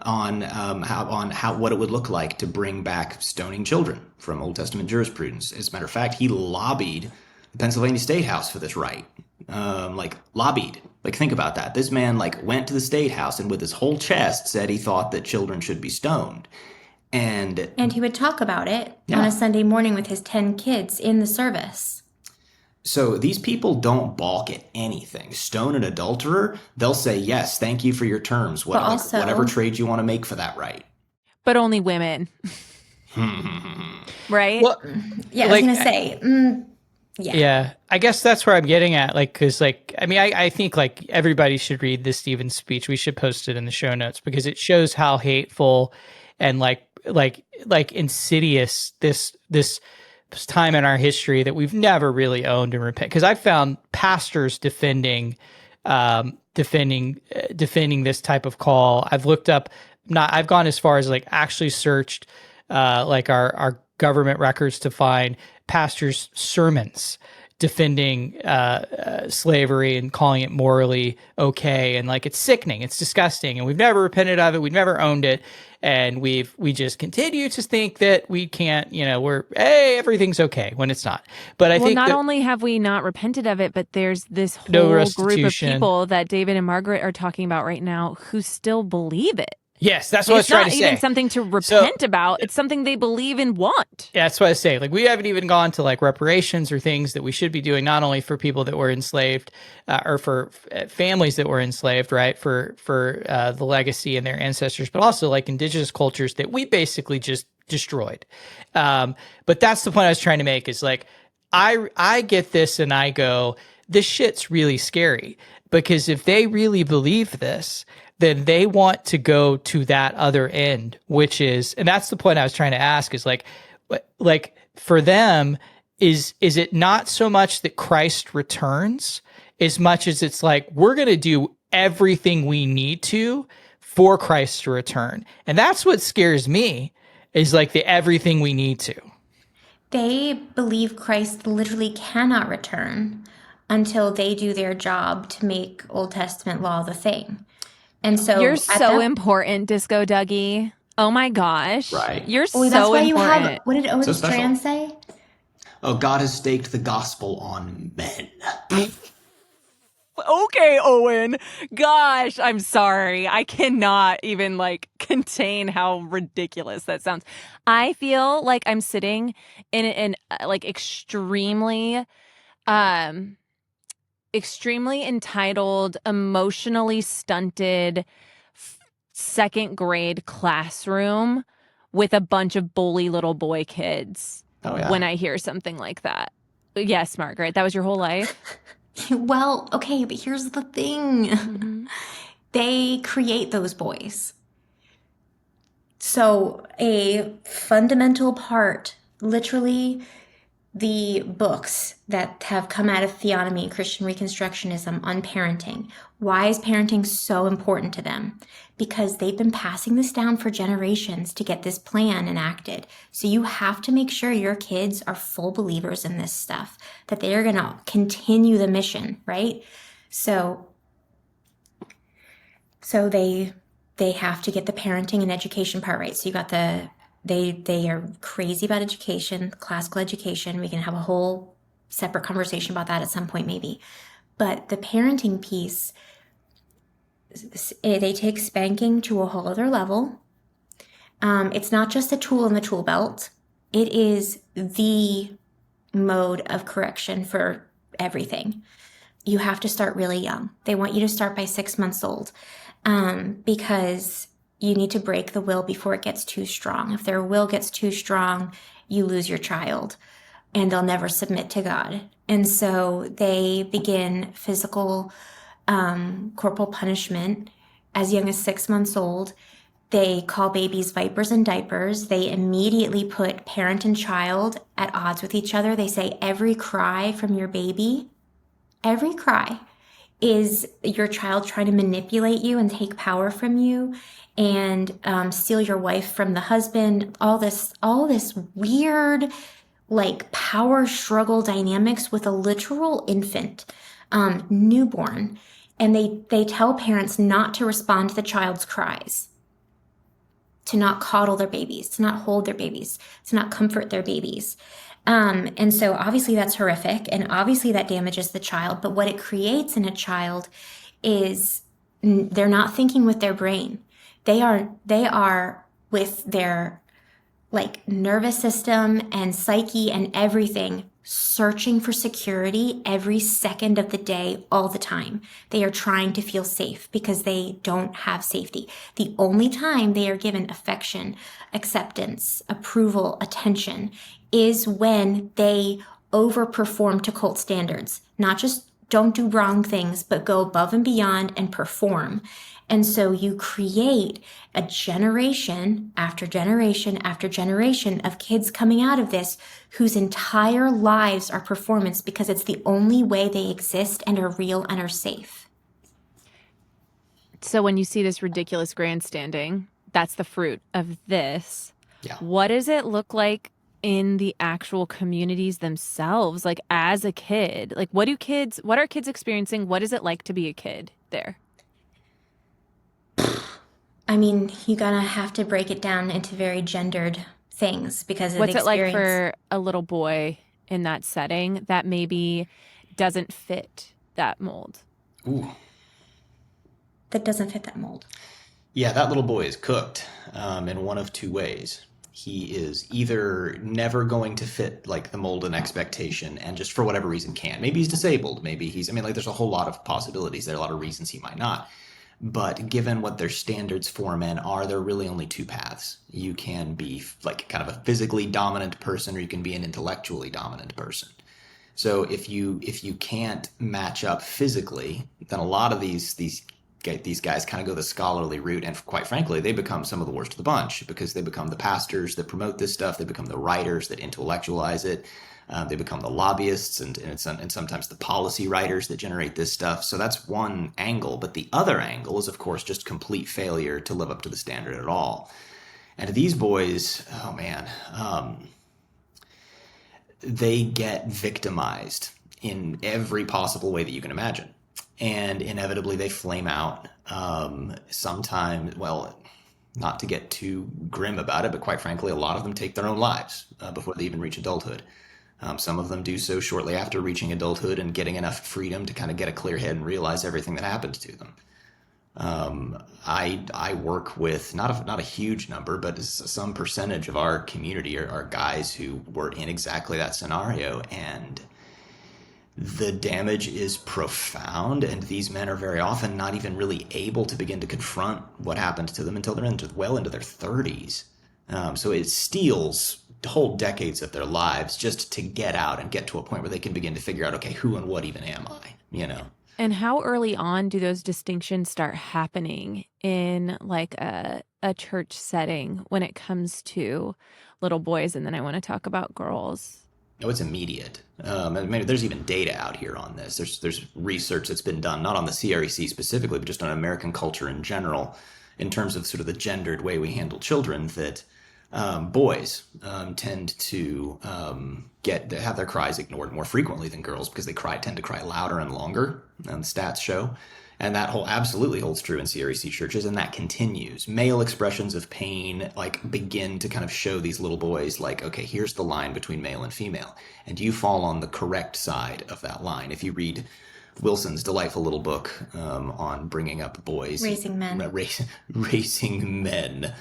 on how what it would look like to bring back stoning children from Old Testament jurisprudence. As a matter of fact, he lobbied the Pennsylvania State House for this right. Lobbied. Like think about that. This man like went to the State House and with his whole chest said he thought that children should be stoned. And he would talk about it on a Sunday morning with his 10 kids in the service. So these people don't balk at anything. Stone an adulterer, they'll say, yes, thank you for your terms. Whatever trade you want to make for that right. But only women. Right? Well, yeah, I was going to say, Yeah, I guess that's where I'm getting at. Like, because, like, I mean, I think like everybody should read this Stevens speech. We should post it in the show notes because it shows how hateful and like insidious this time in our history that we've never really owned and repent. Because I've found pastors defending defending this type of call. I've looked up, I've gone as far as like actually searched like our government records to find pastors' sermons defending slavery and calling it morally okay, and like it's sickening, it's disgusting, and we've never repented of it, we've never owned it, and we just continue to think that we can't, everything's okay when it's not. But I think not only have we not repented of it, but there's this whole no group of restitution. people that David and Margaret are talking about right now who still believe it. Yes, that's what I was trying to say. It's not even something to repent about. It's something they believe and want. Yeah, that's what I say. Like, we haven't even gone to like reparations or things that we should be doing, not only for people that were enslaved or for families that were enslaved, right? For the legacy and their ancestors, but also like indigenous cultures that we basically just destroyed. But that's the point I was trying to make is like, I get this and I go, this shit's really scary, because if they really believe this, then they want to go to that other end, which is, and that's the point I was trying to ask, is like for them, is it not so much that Christ returns as much as it's like, we're going to do everything we need to for Christ to return. And that's what scares me, is like the everything we need to. They believe Christ literally cannot return until they do their job to make Old Testament law the thing. And so you're so important, Disco Dougie. Oh my gosh. Right. You're so that's why important. You have, what did Owen So Strand say? Oh, God has staked the gospel on men. Okay, Owen. Gosh, I'm sorry. I cannot even like contain how ridiculous that sounds. I feel like I'm sitting in an like extremely entitled, emotionally stunted second grade classroom with a bunch of bully little boy kids when I hear something like that. Yes, Margaret, that was your whole life? Well, okay, but here's the thing. Mm-hmm. They create those boys. So a fundamental part, literally, the books that have come out of Theonomy, Christian Reconstructionism on parenting. Why is parenting so important to them? Because they've been passing this down for generations to get this plan enacted. So you have to make sure your kids are full believers in this stuff, that they are going to continue the mission, right? So they have to get the parenting and education part right. So you got they are crazy about education, classical education. We can have a whole separate conversation about that at some point maybe. But the parenting piece, they take spanking to a whole other level. It's not just a tool in the tool belt. It is the mode of correction for everything. You have to start really young. They want you to start by 6 months old because you need to break the will before it gets too strong. If their will gets too strong, you lose your child and they'll never submit to God. And so they begin physical, corporal punishment as young as 6 months old. They call babies vipers and diapers. They immediately put parent and child at odds with each other. They say every cry from your baby, every cry is your child trying to manipulate you and take power from you and steal your wife from the husband. All this weird, like, power struggle dynamics with a literal infant, newborn. And they tell parents not to respond to the child's cries, to not coddle their babies, to not hold their babies, to not comfort their babies. And so obviously that's horrific, and obviously that damages the child. But what it creates in a child is they're not thinking with their brain. They are with their like nervous system and psyche and everything, searching for security every second of the day, all the time. They are trying to feel safe because they don't have safety. The only time they are given affection, acceptance, approval, attention is when they overperform to cult standards. Not just don't do wrong things, but go above and beyond and perform. And so you create a generation after generation after generation of kids coming out of this whose entire lives are performance because it's the only way they exist and are real and are safe. So when you see this ridiculous grandstanding, that's the fruit of this. Yeah. What does it look like in the actual communities themselves? Like as a kid, like what are kids experiencing? What is it like to be a kid there? I mean, you're gonna have to break it down into very gendered things because of What's the it like experience. for a little boy in that setting that maybe doesn't fit that mold? Ooh. That doesn't fit that mold. Yeah, that little boy is cooked in one of two ways. He is either never going to fit like the mold and expectation and just for whatever reason can't. Maybe he's disabled. Maybe he's, I mean, like there's a whole lot of possibilities. There are a lot of reasons he might not. But given what their standards for men are, there are really only two paths. You can be like kind of a physically dominant person or you can be an intellectually dominant person. So if you can't match up physically, then a lot of these guys kind of go the scholarly route, and quite frankly, they become some of the worst of the bunch because they become the pastors that promote this stuff. They become the writers that intellectualize it. They become the lobbyists and sometimes the policy writers that generate this stuff. So that's one angle. But the other angle is, of course, just complete failure to live up to the standard at all. And these boys, oh man, they get victimized in every possible way that you can imagine. And inevitably they flame out. Sometimes, well, not to get too grim about it, but quite frankly, a lot of them take their own lives before they even reach adulthood. Some of them do so shortly after reaching adulthood and getting enough freedom to kind of get a clear head and realize everything that happened to them. I work with not a huge number, but some percentage of our community are guys who were in exactly that scenario, and the damage is profound, and these men are very often not even really able to begin to confront what happened to them until they're well into their 30s. So it steals whole decades of their lives just to get out and get to a point where they can begin to figure out, okay, who and what even am I, you know? And how early on do those distinctions start happening in like a church setting when it comes to little boys? And then I want to talk about girls. No, it's immediate. Maybe there's even data out here on this. There's research that's been done, not on the CREC specifically, but just on American culture in general, in terms of sort of the gendered way we handle children, that boys tend to have their cries ignored more frequently than girls because they tend to cry louder and longer, the stats show. And that absolutely holds true in CREC churches, and that continues. Male expressions of pain begin to kind of show these little boys okay, here's the line between male and female, and you fall on the correct side of that line. If you read Wilson's delightful little book on bringing up boys, Raising Men. Raising Men.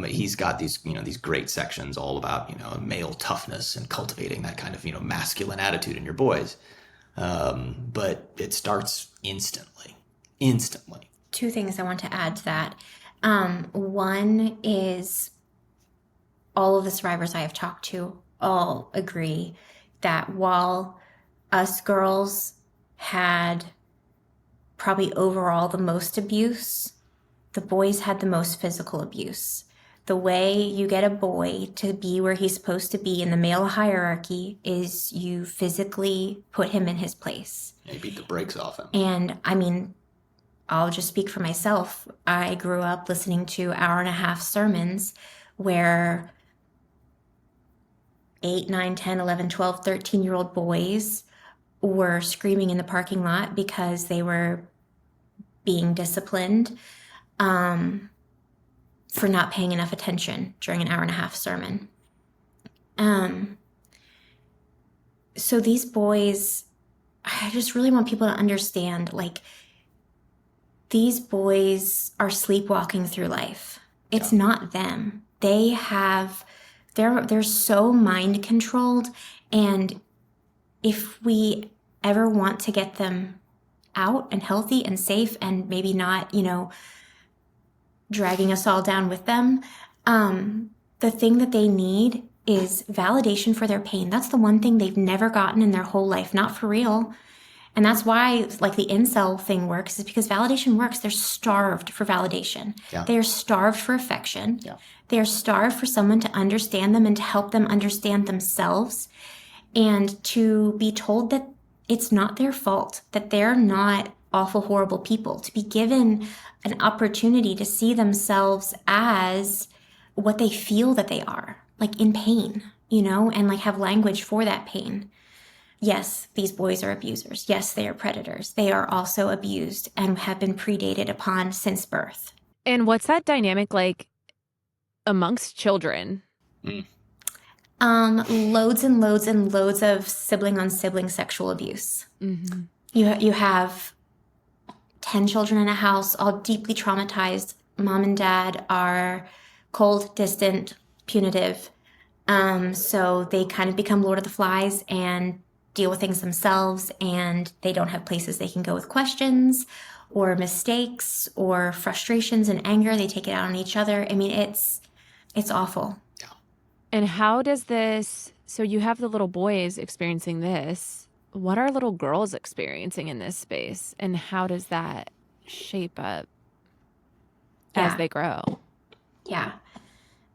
He's got these great sections all about male toughness and cultivating that kind of masculine attitude in your boys. But it starts instantly. Two things I want to add to that. One is all of the survivors I have talked to all agree that while us girls had probably overall the most abuse, the boys had the most physical abuse. The way you get a boy to be where he's supposed to be in the male hierarchy is you physically put him in his place. You beat the brakes off him. And I mean, I'll just speak for myself. I grew up listening to 1.5-hour sermons where 8, 9, 10, 11, 12, 13-year-old boys were screaming in the parking lot because they were being disciplined for not paying enough attention during an 1.5-hour sermon. So these boys, I just really want people to understand, these boys are sleepwalking through life. It's not them. They're so mind controlled. And if we ever want to get them out and healthy and safe and maybe not, dragging us all down with them, the thing that they need is validation for their pain. That's the one thing they've never gotten in their whole life, not for real. And that's why the incel thing works, is because validation works. They're starved for validation. Yeah. They are starved for affection. Yeah. They are starved for someone to understand them and to help them understand themselves, and to be told that it's not their fault, that they're not awful, horrible people, to be given an opportunity to see themselves as what they feel that they are, like in pain, and like have language for that pain. Yes, these boys are abusers. Yes, they are predators. They are also abused and have been predated upon since birth. And what's that dynamic like amongst children? Loads and loads and loads of sibling on sibling sexual abuse. Mm-hmm. You have 10 children in a house, all deeply traumatized. Mom and dad are cold, distant, punitive. So they kind of become Lord of the Flies and deal with things themselves, and they don't have places they can go with questions or mistakes or frustrations and anger. They take it out on each other. I mean, it's awful. And how does this, so you have the little boys experiencing this. What are little girls experiencing in this space? And how does that shape up as they grow? Yeah.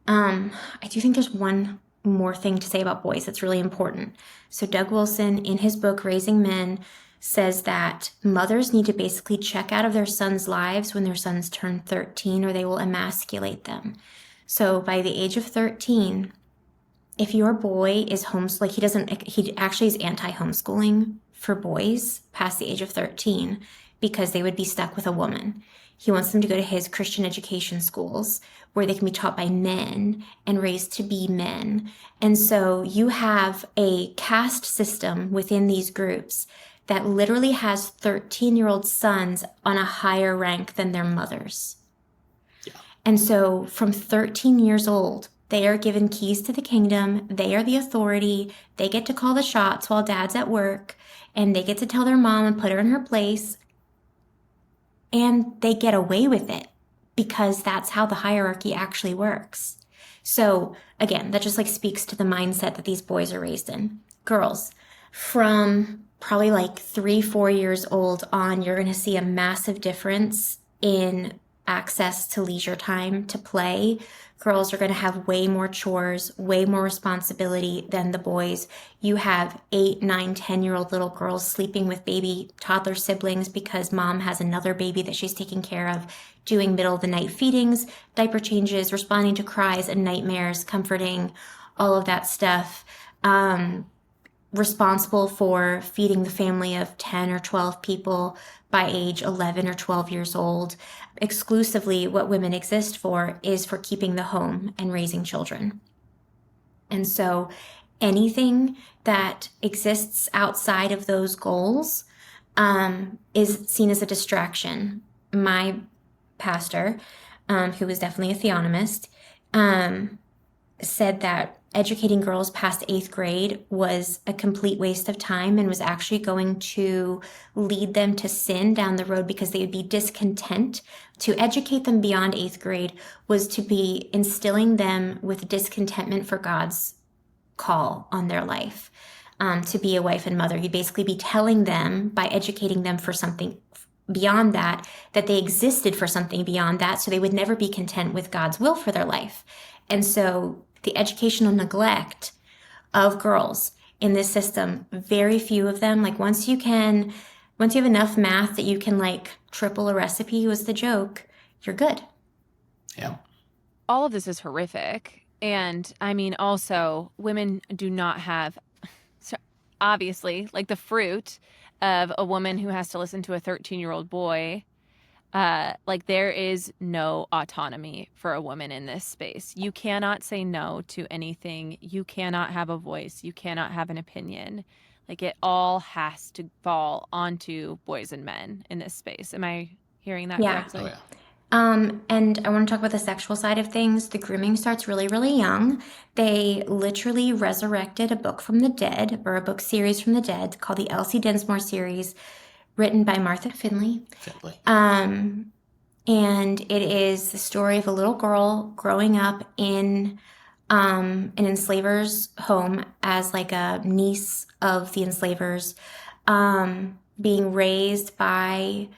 I do think there's one more thing to say about boys that's really important. So Doug Wilson, in his book, Raising Men, says that mothers need to basically check out of their sons' lives when their sons turn 13, or they will emasculate them. So by the age of 13, if your boy is he actually is anti-homeschooling for boys past the age of 13 because they would be stuck with a woman. He wants them to go to his Christian education schools where they can be taught by men and raised to be men. And so you have a caste system within these groups that literally has 13-year-old sons on a higher rank than their mothers. Yeah. And so from 13 years old, they are given keys to the kingdom. They are the authority. They get to call the shots while dad's at work, and they get to tell their mom and put her in her place. And they get away with it because that's how the hierarchy actually works. So again, that just like speaks to the mindset that these boys are raised in. Girls, from probably like 3-4 years old on, you're going to see a massive difference in access to leisure time to play. Girls are going to have way more chores, way more responsibility than the boys. You have 8, 9, 10-year-old little girls sleeping with baby toddler siblings because mom has another baby that she's taking care of, doing middle of the night feedings, diaper changes, responding to cries and nightmares, comforting, all of that stuff. Responsible for feeding the family of 10 or 12 people by age 11 or 12 years old. Exclusively what women exist for is for keeping the home and raising children. And so anything that exists outside of those goals is seen as a distraction. My pastor, who was definitely a theonomist, said that educating girls past 8th grade was a complete waste of time and was actually going to lead them to sin down the road because they would be discontent. To educate them beyond 8th grade was to be instilling them with discontentment for God's call on their life, to be a wife and mother. You'd basically be telling them, by educating them for something beyond that, that they existed for something beyond that, so they would never be content with God's will for their life. And so the educational neglect of girls in this system, very few of them, like once you have enough math that you can like triple a recipe was the joke, you're good. Yeah. All of this is horrific. And I mean, also, women do not have, so obviously, like the fruit of a woman who has to listen to a 13-year-old boy. Like there is no autonomy for a woman in this space. You cannot say no to anything. You cannot have a voice. You cannot have an opinion. Like it all has to fall onto boys and men in this space. Am I hearing that correctly? Oh, yeah. And I want to talk about the sexual side of things. The grooming starts really, really young. They literally resurrected a book from the dead, or a book series from the dead called the Elsie Dinsmore series, written by Martha Finley. And it is the story of a little girl growing up in an enslaver's home as like a niece of the enslavers, being raised by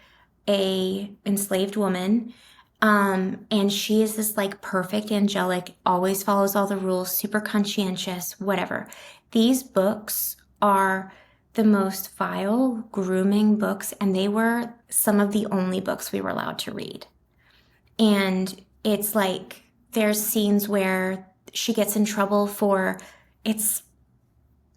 a enslaved woman. And she is this like perfect angelic, always follows all the rules, super conscientious, whatever. These books are the most vile, grooming books, and they were some of the only books we were allowed to read. And it's like there's scenes where she gets in trouble for it's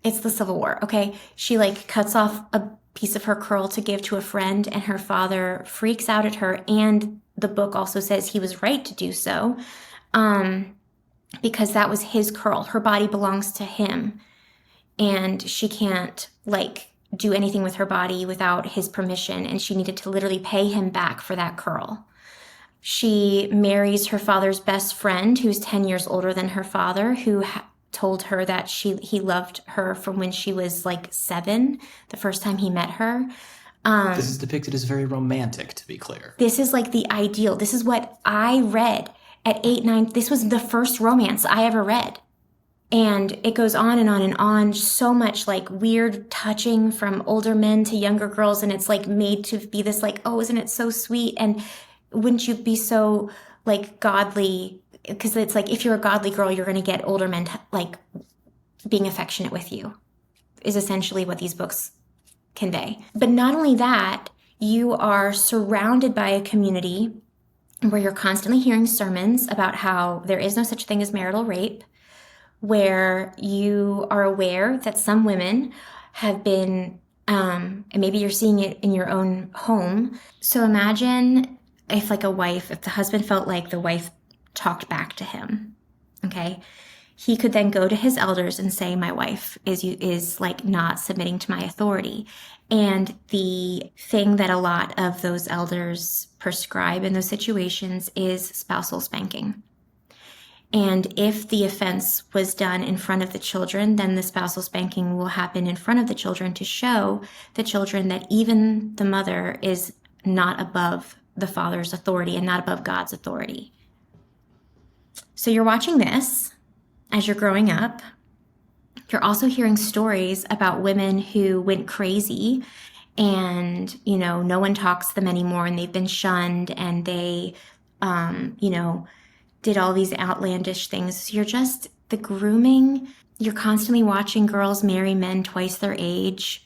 the Civil War, okay? She like cuts off a piece of her curl to give to a friend, and her father freaks out at her, and the book also says he was right to do so, because that was his curl. Her body belongs to him, and she can't like do anything with her body without his permission, and she needed to literally pay him back for that curl. She marries her father's best friend, who's 10 years older than her father, who told her that he loved her from when she was like 7, the first time he met her. This is depicted as very romantic, to be clear. This is like the ideal. This is what I read at 8, 9. This was the first romance I ever read. And it goes on and on and on. So much like weird touching from older men to younger girls. And it's like made to be this like, oh, isn't it so sweet? And wouldn't you be so like godly? Because it's like, if you're a godly girl, you're going to get older men like being affectionate with you, is essentially what these books convey. But not only that, you are surrounded by a community where you're constantly hearing sermons about how there is no such thing as marital rape, where you are aware that some women have been, and maybe you're seeing it in your own home. So imagine if like if the husband felt like the wife talked back to him, okay? He could then go to his elders and say, my wife is like not submitting to my authority. And the thing that a lot of those elders prescribe in those situations is spousal spanking. And if the offense was done in front of the children, then the spousal spanking will happen in front of the children to show the children that even the mother is not above the father's authority and not above God's authority. So you're watching this as you're growing up. You're also hearing stories about women who went crazy and, no one talks to them anymore and they've been shunned and they, did all these outlandish things. You're just the grooming. You're constantly watching girls marry men twice their age.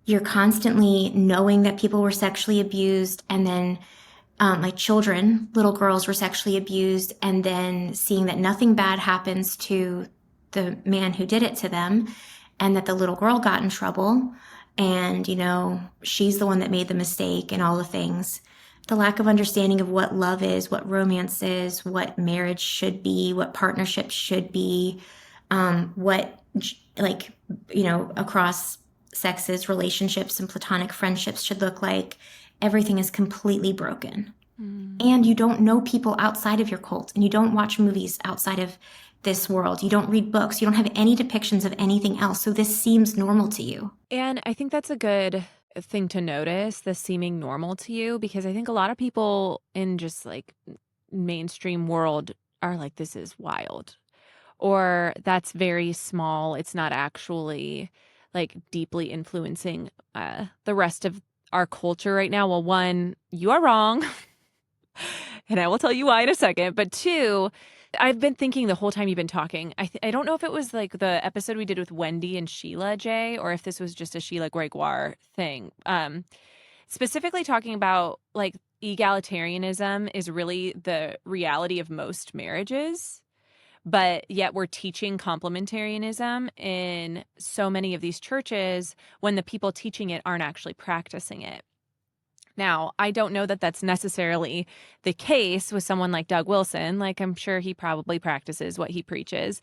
You're constantly knowing that people were sexually abused and then like children, little girls were sexually abused and then seeing that nothing bad happens to the man who did it to them and that the little girl got in trouble and, she's the one that made the mistake and all the things. The lack of understanding of what love is, what romance is, what marriage should be, what partnerships should be, across sexes, relationships and platonic friendships should look like. Everything is completely broken. And you don't know people outside of your cult, and you don't watch movies outside of this world. You don't read books. You don't have any depictions of anything else. So this seems normal to you. And I think that's a good thing to notice, the seeming normal to you, because I think a lot of people in just like mainstream world are like, this is wild, or that's very small. It's not actually like deeply influencing the rest of our culture right now. Well, one, you are wrong. And I will tell you why in a second. But two, I've been thinking the whole time you've been talking, I don't know if it was like the episode we did with Wendy and Sheila J, or if this was just a Sheila Gregoire thing. Specifically talking about like egalitarianism is really the reality of most marriages, but yet we're teaching complementarianism in so many of these churches when the people teaching it aren't actually practicing it. Now, I don't know that that's necessarily the case with someone like Doug Wilson. Like, I'm sure he probably practices what he preaches.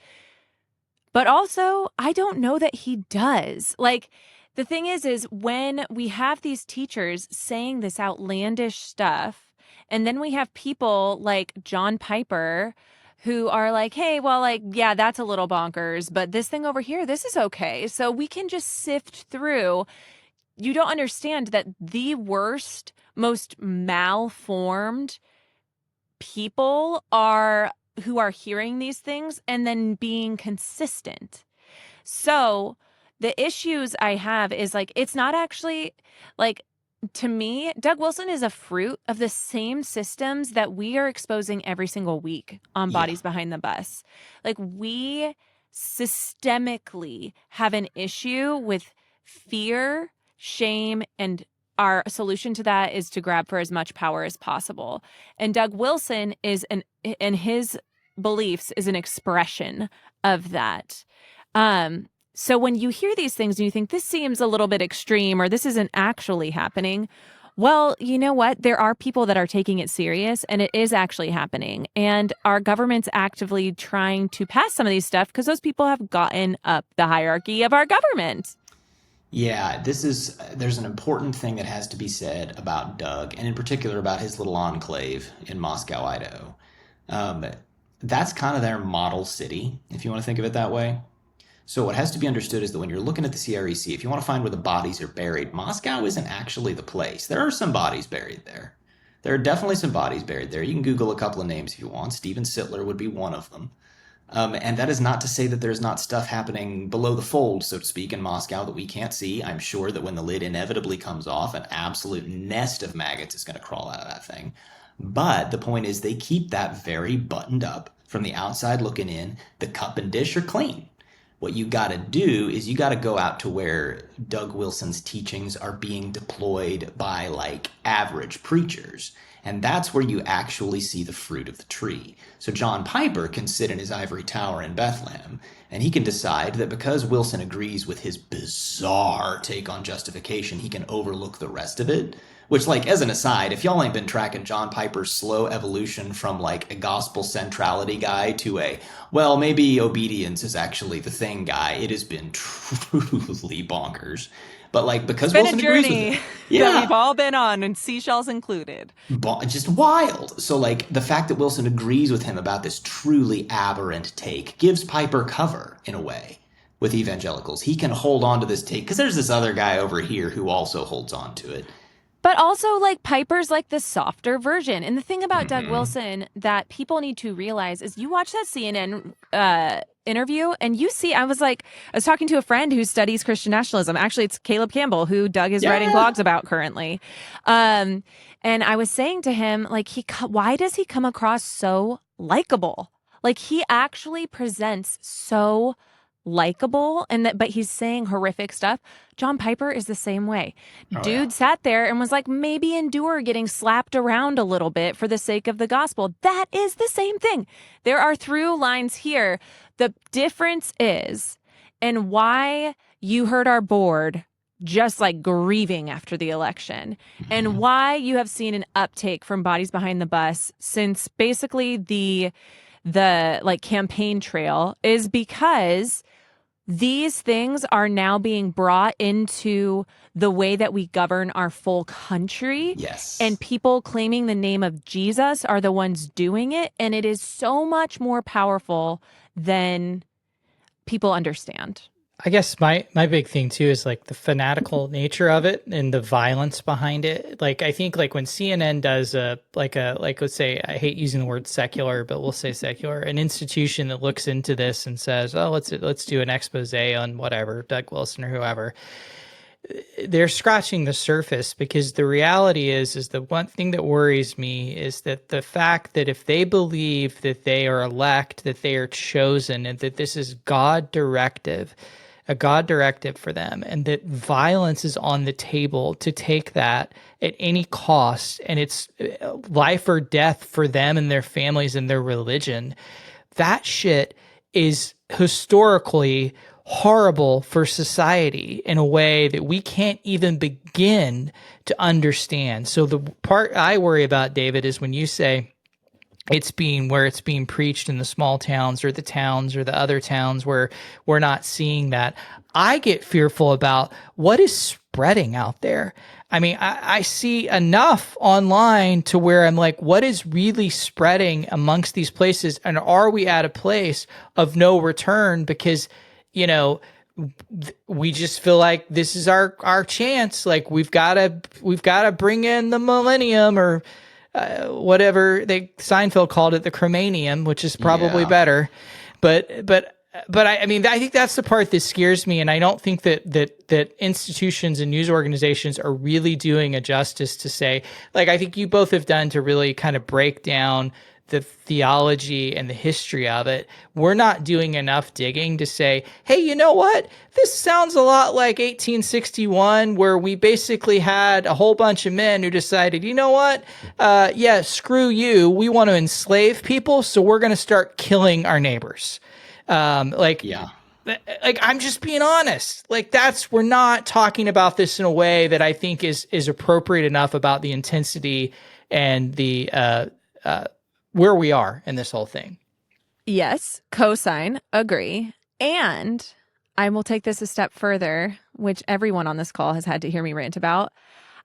But also, I don't know that he does. Like, the thing is when we have these teachers saying this outlandish stuff, and then we have people like John Piper who are like, hey, well, like, yeah, that's a little bonkers, but this thing over here, this is okay. So we can just sift through. You don't understand that the worst, most malformed people are who are hearing these things and then being consistent. So the issues I have is like, it's not actually like, to me, Doug Wilson is a fruit of the same systems that we are exposing every single week on Bodies Behind the Bus. Like, we systemically have an issue with fear, shame, and our solution to that is to grab for as much power as possible. And Doug Wilson and his beliefs is an expression of that. So when you hear these things and you think this seems a little bit extreme or this isn't actually happening, well, you know what? There are people that are taking it serious and it is actually happening. And our government's actively trying to pass some of these stuff because those people have gotten up the hierarchy of our government. Yeah, there's an important thing that has to be said about Doug, and in particular about his little enclave in Moscow, Idaho. That's kind of their model city, if you want to think of it that way. So what has to be understood is that when you're looking at the CREC, if you want to find where the bodies are buried, Moscow isn't actually the place. There are some bodies buried there. There are definitely some bodies buried there. You can Google a couple of names if you want. Steven Sittler would be one of them. And that is not to say that there's not stuff happening below the fold, so to speak, in Moscow that we can't see. I'm sure that when the lid inevitably comes off, an absolute nest of maggots is going to crawl out of that thing. But the point is they keep that very buttoned up. From the outside looking in, the cup and dish are clean. What you got to do is you got to go out to where Doug Wilson's teachings are being deployed by like average preachers. And that's where you actually see the fruit of the tree. So John Piper can sit in his ivory tower in Bethlehem, and he can decide that because Wilson agrees with his bizarre take on justification, he can overlook the rest of it. Which, like, as an aside, if y'all ain't been tracking John Piper's slow evolution from, like, a gospel centrality guy to a, well, maybe obedience is actually the thing guy, it has been truly bonkers. But, like, because it's been Wilson a journey agrees with it. Yeah. that we've all been on, and seashells included. Just wild. So, like, the fact that Wilson agrees with him about this truly aberrant take gives Piper cover, in a way, with evangelicals. He can hold on to this take, because there's this other guy over here who also holds on to it. But also, like, Piper's like the softer version. And the thing about Doug Wilson that people need to realize is you watch that CNN interview and you see, I was talking to a friend who studies Christian nationalism. Actually, it's Caleb Campbell, who Doug is writing blogs about currently. And I was saying to him, like, why does he come across so likable? Like, he actually presents so likable, but he's saying horrific stuff. John Piper is the same way. Dude sat there and was like, maybe endure getting slapped around a little bit for the sake of the gospel. That is the same thing. There are through lines here. The difference is, and why you heard our board just like grieving after the election, and why you have seen an uptake from Bodies Behind the Bus since basically the like campaign trail, is because these things are now being brought into the way that we govern our full country. Yes. And people claiming the name of Jesus are the ones doing it. And it is so much more powerful than people understand. I guess my big thing too is like the fanatical nature of it and the violence behind it. Like, I think like when CNN does like let's say, I hate using the word secular, but we'll say secular, an institution that looks into this and says, oh, let's do an expose on whatever, Doug Wilson or whoever. They're scratching the surface, because the reality is the one thing that worries me is that the fact that if they believe that they are elect, that they are chosen, and that this is a God directive for them, and that violence is on the table to take that at any cost, and it's life or death for them and their families and their religion, that shit is historically horrible for society in a way that we can't even begin to understand. So the part I worry about, David, is when you say it's being preached in the small towns or the towns or the other towns where we're not seeing that. I get fearful about what is spreading out there. I mean, I see enough online to where I'm like, what is really spreading amongst these places? And are we at a place of no return? Because, you know, we just feel like this is our chance. Like we've got to bring in the millennium, or whatever Seinfeld called it, the cremanium, which is probably better. But I mean, I think that's the part that scares me. And I don't think that institutions and news organizations are really doing a justice to say, like, I think you both have done, to really kind of break down the theology and the history of it, we're not doing enough digging to say, hey, you know what? This sounds a lot like 1861, where we basically had a whole bunch of men who decided, you know what? Yeah, screw you. We want to enslave people, so we're going to start killing our neighbors. Yeah. Like, I'm just being honest. Like, we're not talking about this in a way that I think is appropriate enough about the intensity and the where we are in this whole thing. Yes, cosign, agree. And I will take this a step further, which everyone on this call has had to hear me rant about.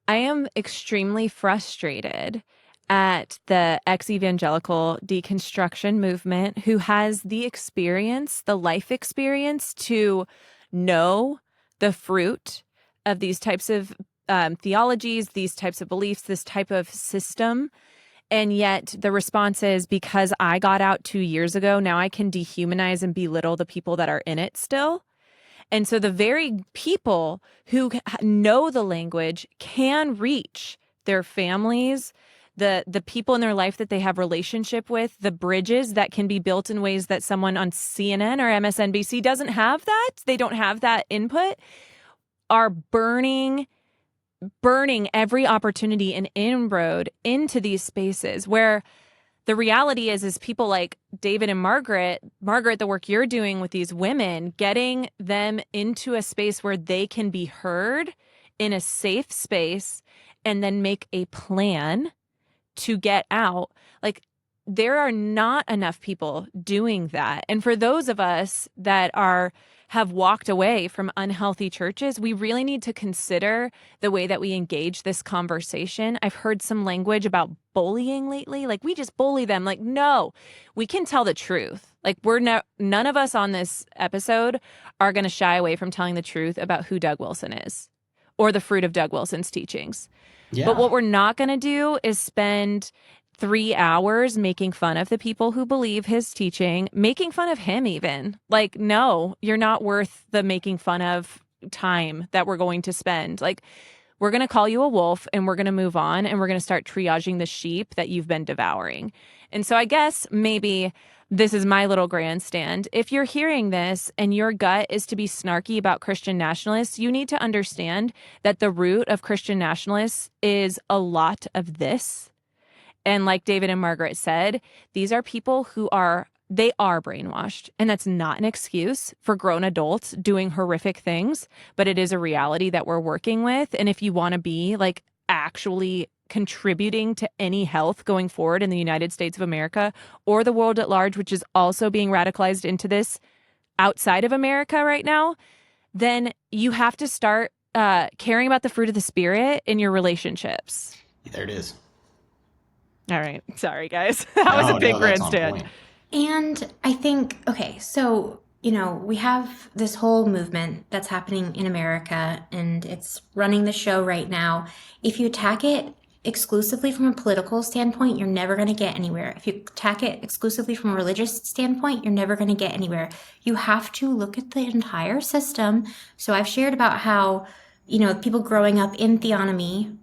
I am extremely frustrated at the ex-evangelical deconstruction movement who has the experience, the life experience to know the fruit of these types of theologies, these types of beliefs, this type of system. And yet the response is, because I got out 2 years ago, now I can dehumanize and belittle the people that are in it still. And so the very people who know the language can reach their families, the people in their life that they have relationship with, the bridges that can be built in ways that someone on CNN or MSNBC doesn't have that. They don't have that input, are burning every opportunity and inroad into these spaces where the reality is people like David and Margaret, the work you're doing with these women, getting them into a space where they can be heard in a safe space and then make a plan to get out. Like, there are not enough people doing that. And for those of us that have walked away from unhealthy churches, we really need to consider the way that we engage this conversation. I've heard some language about bullying lately. Like, we just bully them. Like, no, we can tell the truth. Like, none of us on this episode are going to shy away from telling the truth about who Doug Wilson is or the fruit of Doug Wilson's teachings. Yeah. But what we're not going to do is spend 3 hours making fun of the people who believe his teaching, making fun of him even. Like, no, you're not worth the making fun of time that we're going to spend. Like, we're going to call you a wolf and we're going to move on and we're going to start triaging the sheep that you've been devouring. And so I guess maybe this is my little grandstand. If you're hearing this and your gut is to be snarky about Christian nationalists, you need to understand that the root of Christian nationalists is a lot of this. And like David and Margaret said, these are people who are brainwashed. And that's not an excuse for grown adults doing horrific things, but it is a reality that we're working with. And if you want to be like actually contributing to any health going forward in the United States of America or the world at large, which is also being radicalized into this outside of America right now, then you have to start caring about the fruit of the Spirit in your relationships. There it is. All right. Sorry, guys. That was a big grandstand. And I think, okay, so, we have this whole movement that's happening in America and it's running the show right now. If you attack it exclusively from a political standpoint, you're never going to get anywhere. If you attack it exclusively from a religious standpoint, you're never going to get anywhere. You have to look at the entire system. So I've shared about how, people growing up in Theonomy,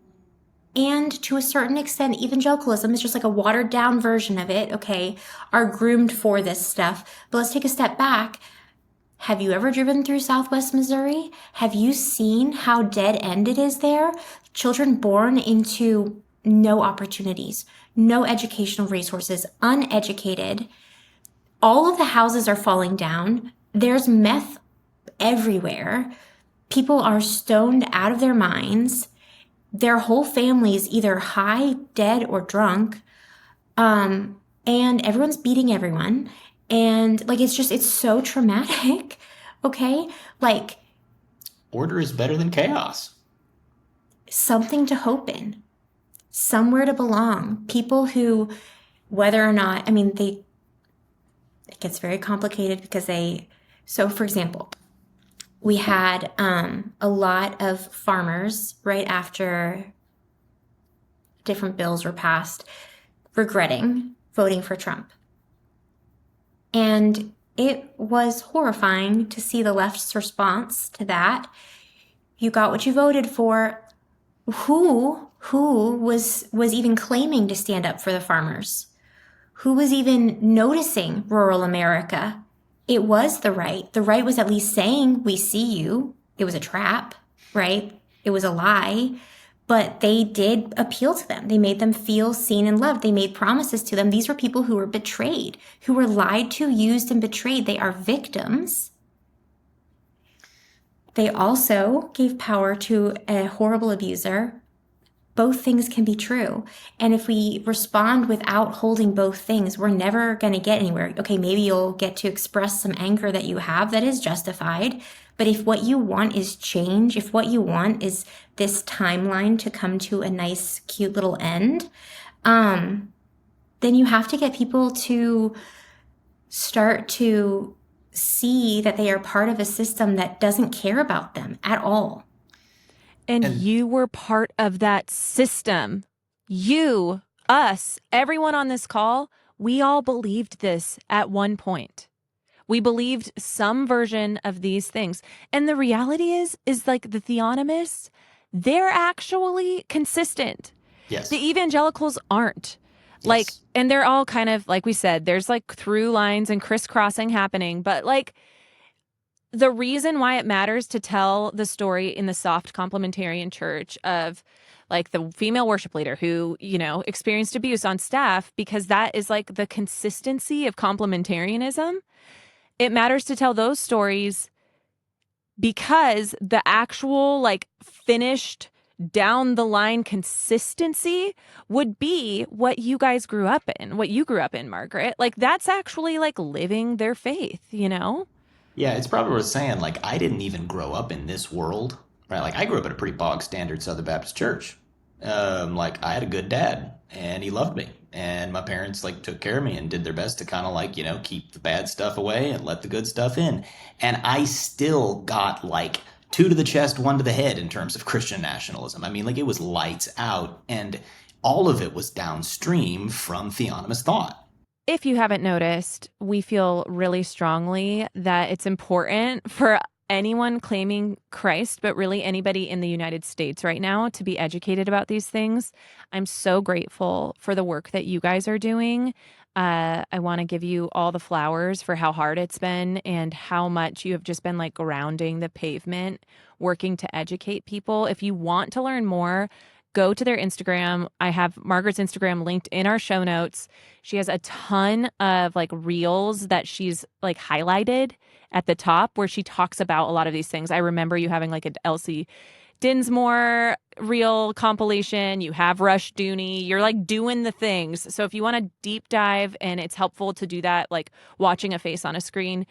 and to a certain extent, evangelicalism is just like a watered down version of it, okay, are groomed for this stuff. But let's take a step back. Have you ever driven through Southwest Missouri? Have you seen how dead end it is there? Children born into no opportunities, no educational resources, uneducated. All of the houses are falling down. There's meth everywhere. People are stoned out of their minds. Their whole family is either high, dead, or drunk. And everyone's beating everyone. And it's so traumatic. Okay. Like, order is better than chaos. Something to hope in, somewhere to belong. People who, whether or not, it gets very complicated because so for example, we had a lot of farmers right after different bills were passed regretting voting for Trump. And it was horrifying to see the left's response to that. You got what you voted for. Who was even claiming to stand up for the farmers? Who was even noticing rural America? It was the right. The right was at least saying, we see you. It was a trap, right? It was a lie. But they did appeal to them. They made them feel seen and loved. They made promises to them. These were people who were betrayed, who were lied to, used, and betrayed. They are victims. They also gave power to a horrible abuser. Both things can be true. And if we respond without holding both things, we're never going to get anywhere. Okay, maybe you'll get to express some anger that you have that is justified. But if what you want is change, if what you want is this timeline to come to a nice, cute little end, then you have to get people to start to see that they are part of a system that doesn't care about them at all. And you were part of that system. You, us, everyone on this call, we all believed this at one point. We believed some version of these things. And the reality is like the Theonomists, they're actually consistent. Yes. The evangelicals aren't. Yes. Like, and they're all kind of, like we said, there's like through lines and crisscrossing happening. But like, the reason why it matters to tell the story in the soft complementarian church of like the female worship leader who, you know, experienced abuse on staff, because that is like the consistency of complementarianism. It matters to tell those stories because the actual like finished down the line consistency would be what you guys grew up in, what you grew up in, Margaret. Like that's actually like living their faith, you know? Yeah, it's probably worth saying, like, I didn't even grow up in this world, right? Like, I grew up in a pretty bog standard Southern Baptist church. Like, I had a good dad, and he loved me. And my parents, like, took care of me and did their best to kind of, like, you know, keep the bad stuff away and let the good stuff in. And I still got, like, 2 to the chest, 1 to the head in terms of Christian nationalism. I mean, like, it was lights out, and all of it was downstream from theonomist thought. If you haven't noticed, we feel really strongly that it's important for anyone claiming Christ, but really anybody in the United States right now, to be educated about these things. I'm so grateful for the work that you guys are doing. I want to give you all the flowers for how hard it's been and how much you have just been like grounding the pavement, working to educate people. If you want to learn more, go to their Instagram. I have Margaret's Instagram linked in our show notes. She has a ton of like reels that she's like highlighted at the top where she talks about a lot of these things. I remember you having like an Elsie Dinsmore reel compilation. You have Rush Dooney. You're like doing the things. So if you want to deep dive and it's helpful to do that, like watching a face on a screen,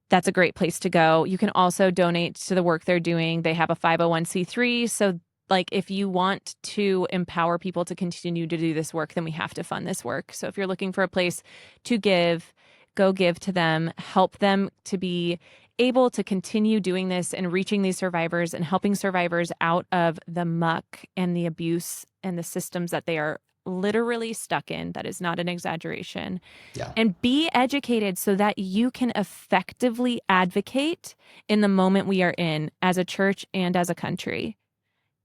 that's a great place to go. You can also donate to the work they're doing. They have a 501c3. So like if you want to empower people to continue to do this work, then we have to fund this work. So if you're looking for a place to give, go give to them, help them to be able to continue doing this and reaching these survivors and helping survivors out of the muck and the abuse and the systems that they are literally stuck in. That is not an exaggeration. Yeah. And be educated so that you can effectively advocate in the moment we are in as a church and as a country.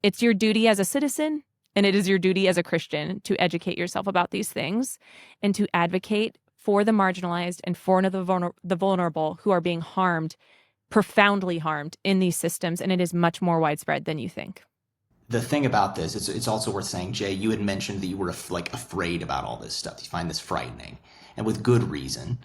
It's your duty as a citizen, and it is your duty as a Christian to educate yourself about these things and to advocate for the marginalized and for the vulnerable who are being harmed, profoundly harmed in these systems. And it is much more widespread than you think. The thing about this, it's also worth saying, Jay, you had mentioned that you were like afraid about all this stuff. You find this frightening, and with good reason.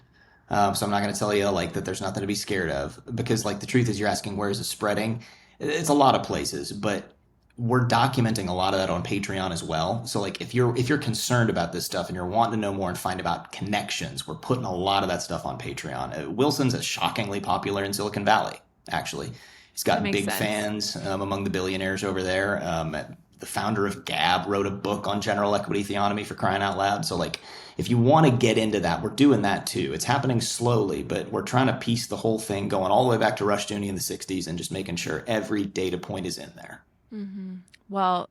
So I'm not going to tell you like that there's nothing to be scared of, because like the truth is, you're asking where is it spreading? It's a lot of places, but we're documenting a lot of that on Patreon as well. So like if you're concerned about this stuff and you're wanting to know more and find about connections, we're putting a lot of that stuff on Patreon. Wilson's is shockingly popular in Silicon Valley, actually. He's got big fans among the billionaires over there. The founder of Gab wrote a book on general equity theonomy, for crying out loud. So like if you want to get into that, we're doing that too. It's happening slowly, but we're trying to piece the whole thing going all the way back to Rushdoony in the 60s and just making sure every data point is in there. Mm-hmm. Well,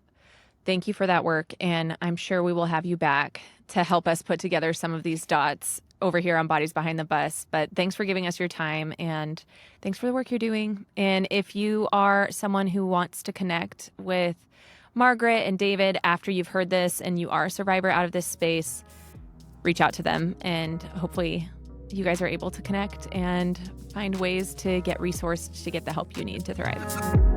thank you for that work. And I'm sure we will have you back to help us put together some of these dots over here on Bodies Behind the Bus. But thanks for giving us your time, and thanks for the work you're doing. And if you are someone who wants to connect with Margaret and David after you've heard this and you are a survivor out of this space, reach out to them, and hopefully you guys are able to connect and find ways to get resourced to get the help you need to thrive.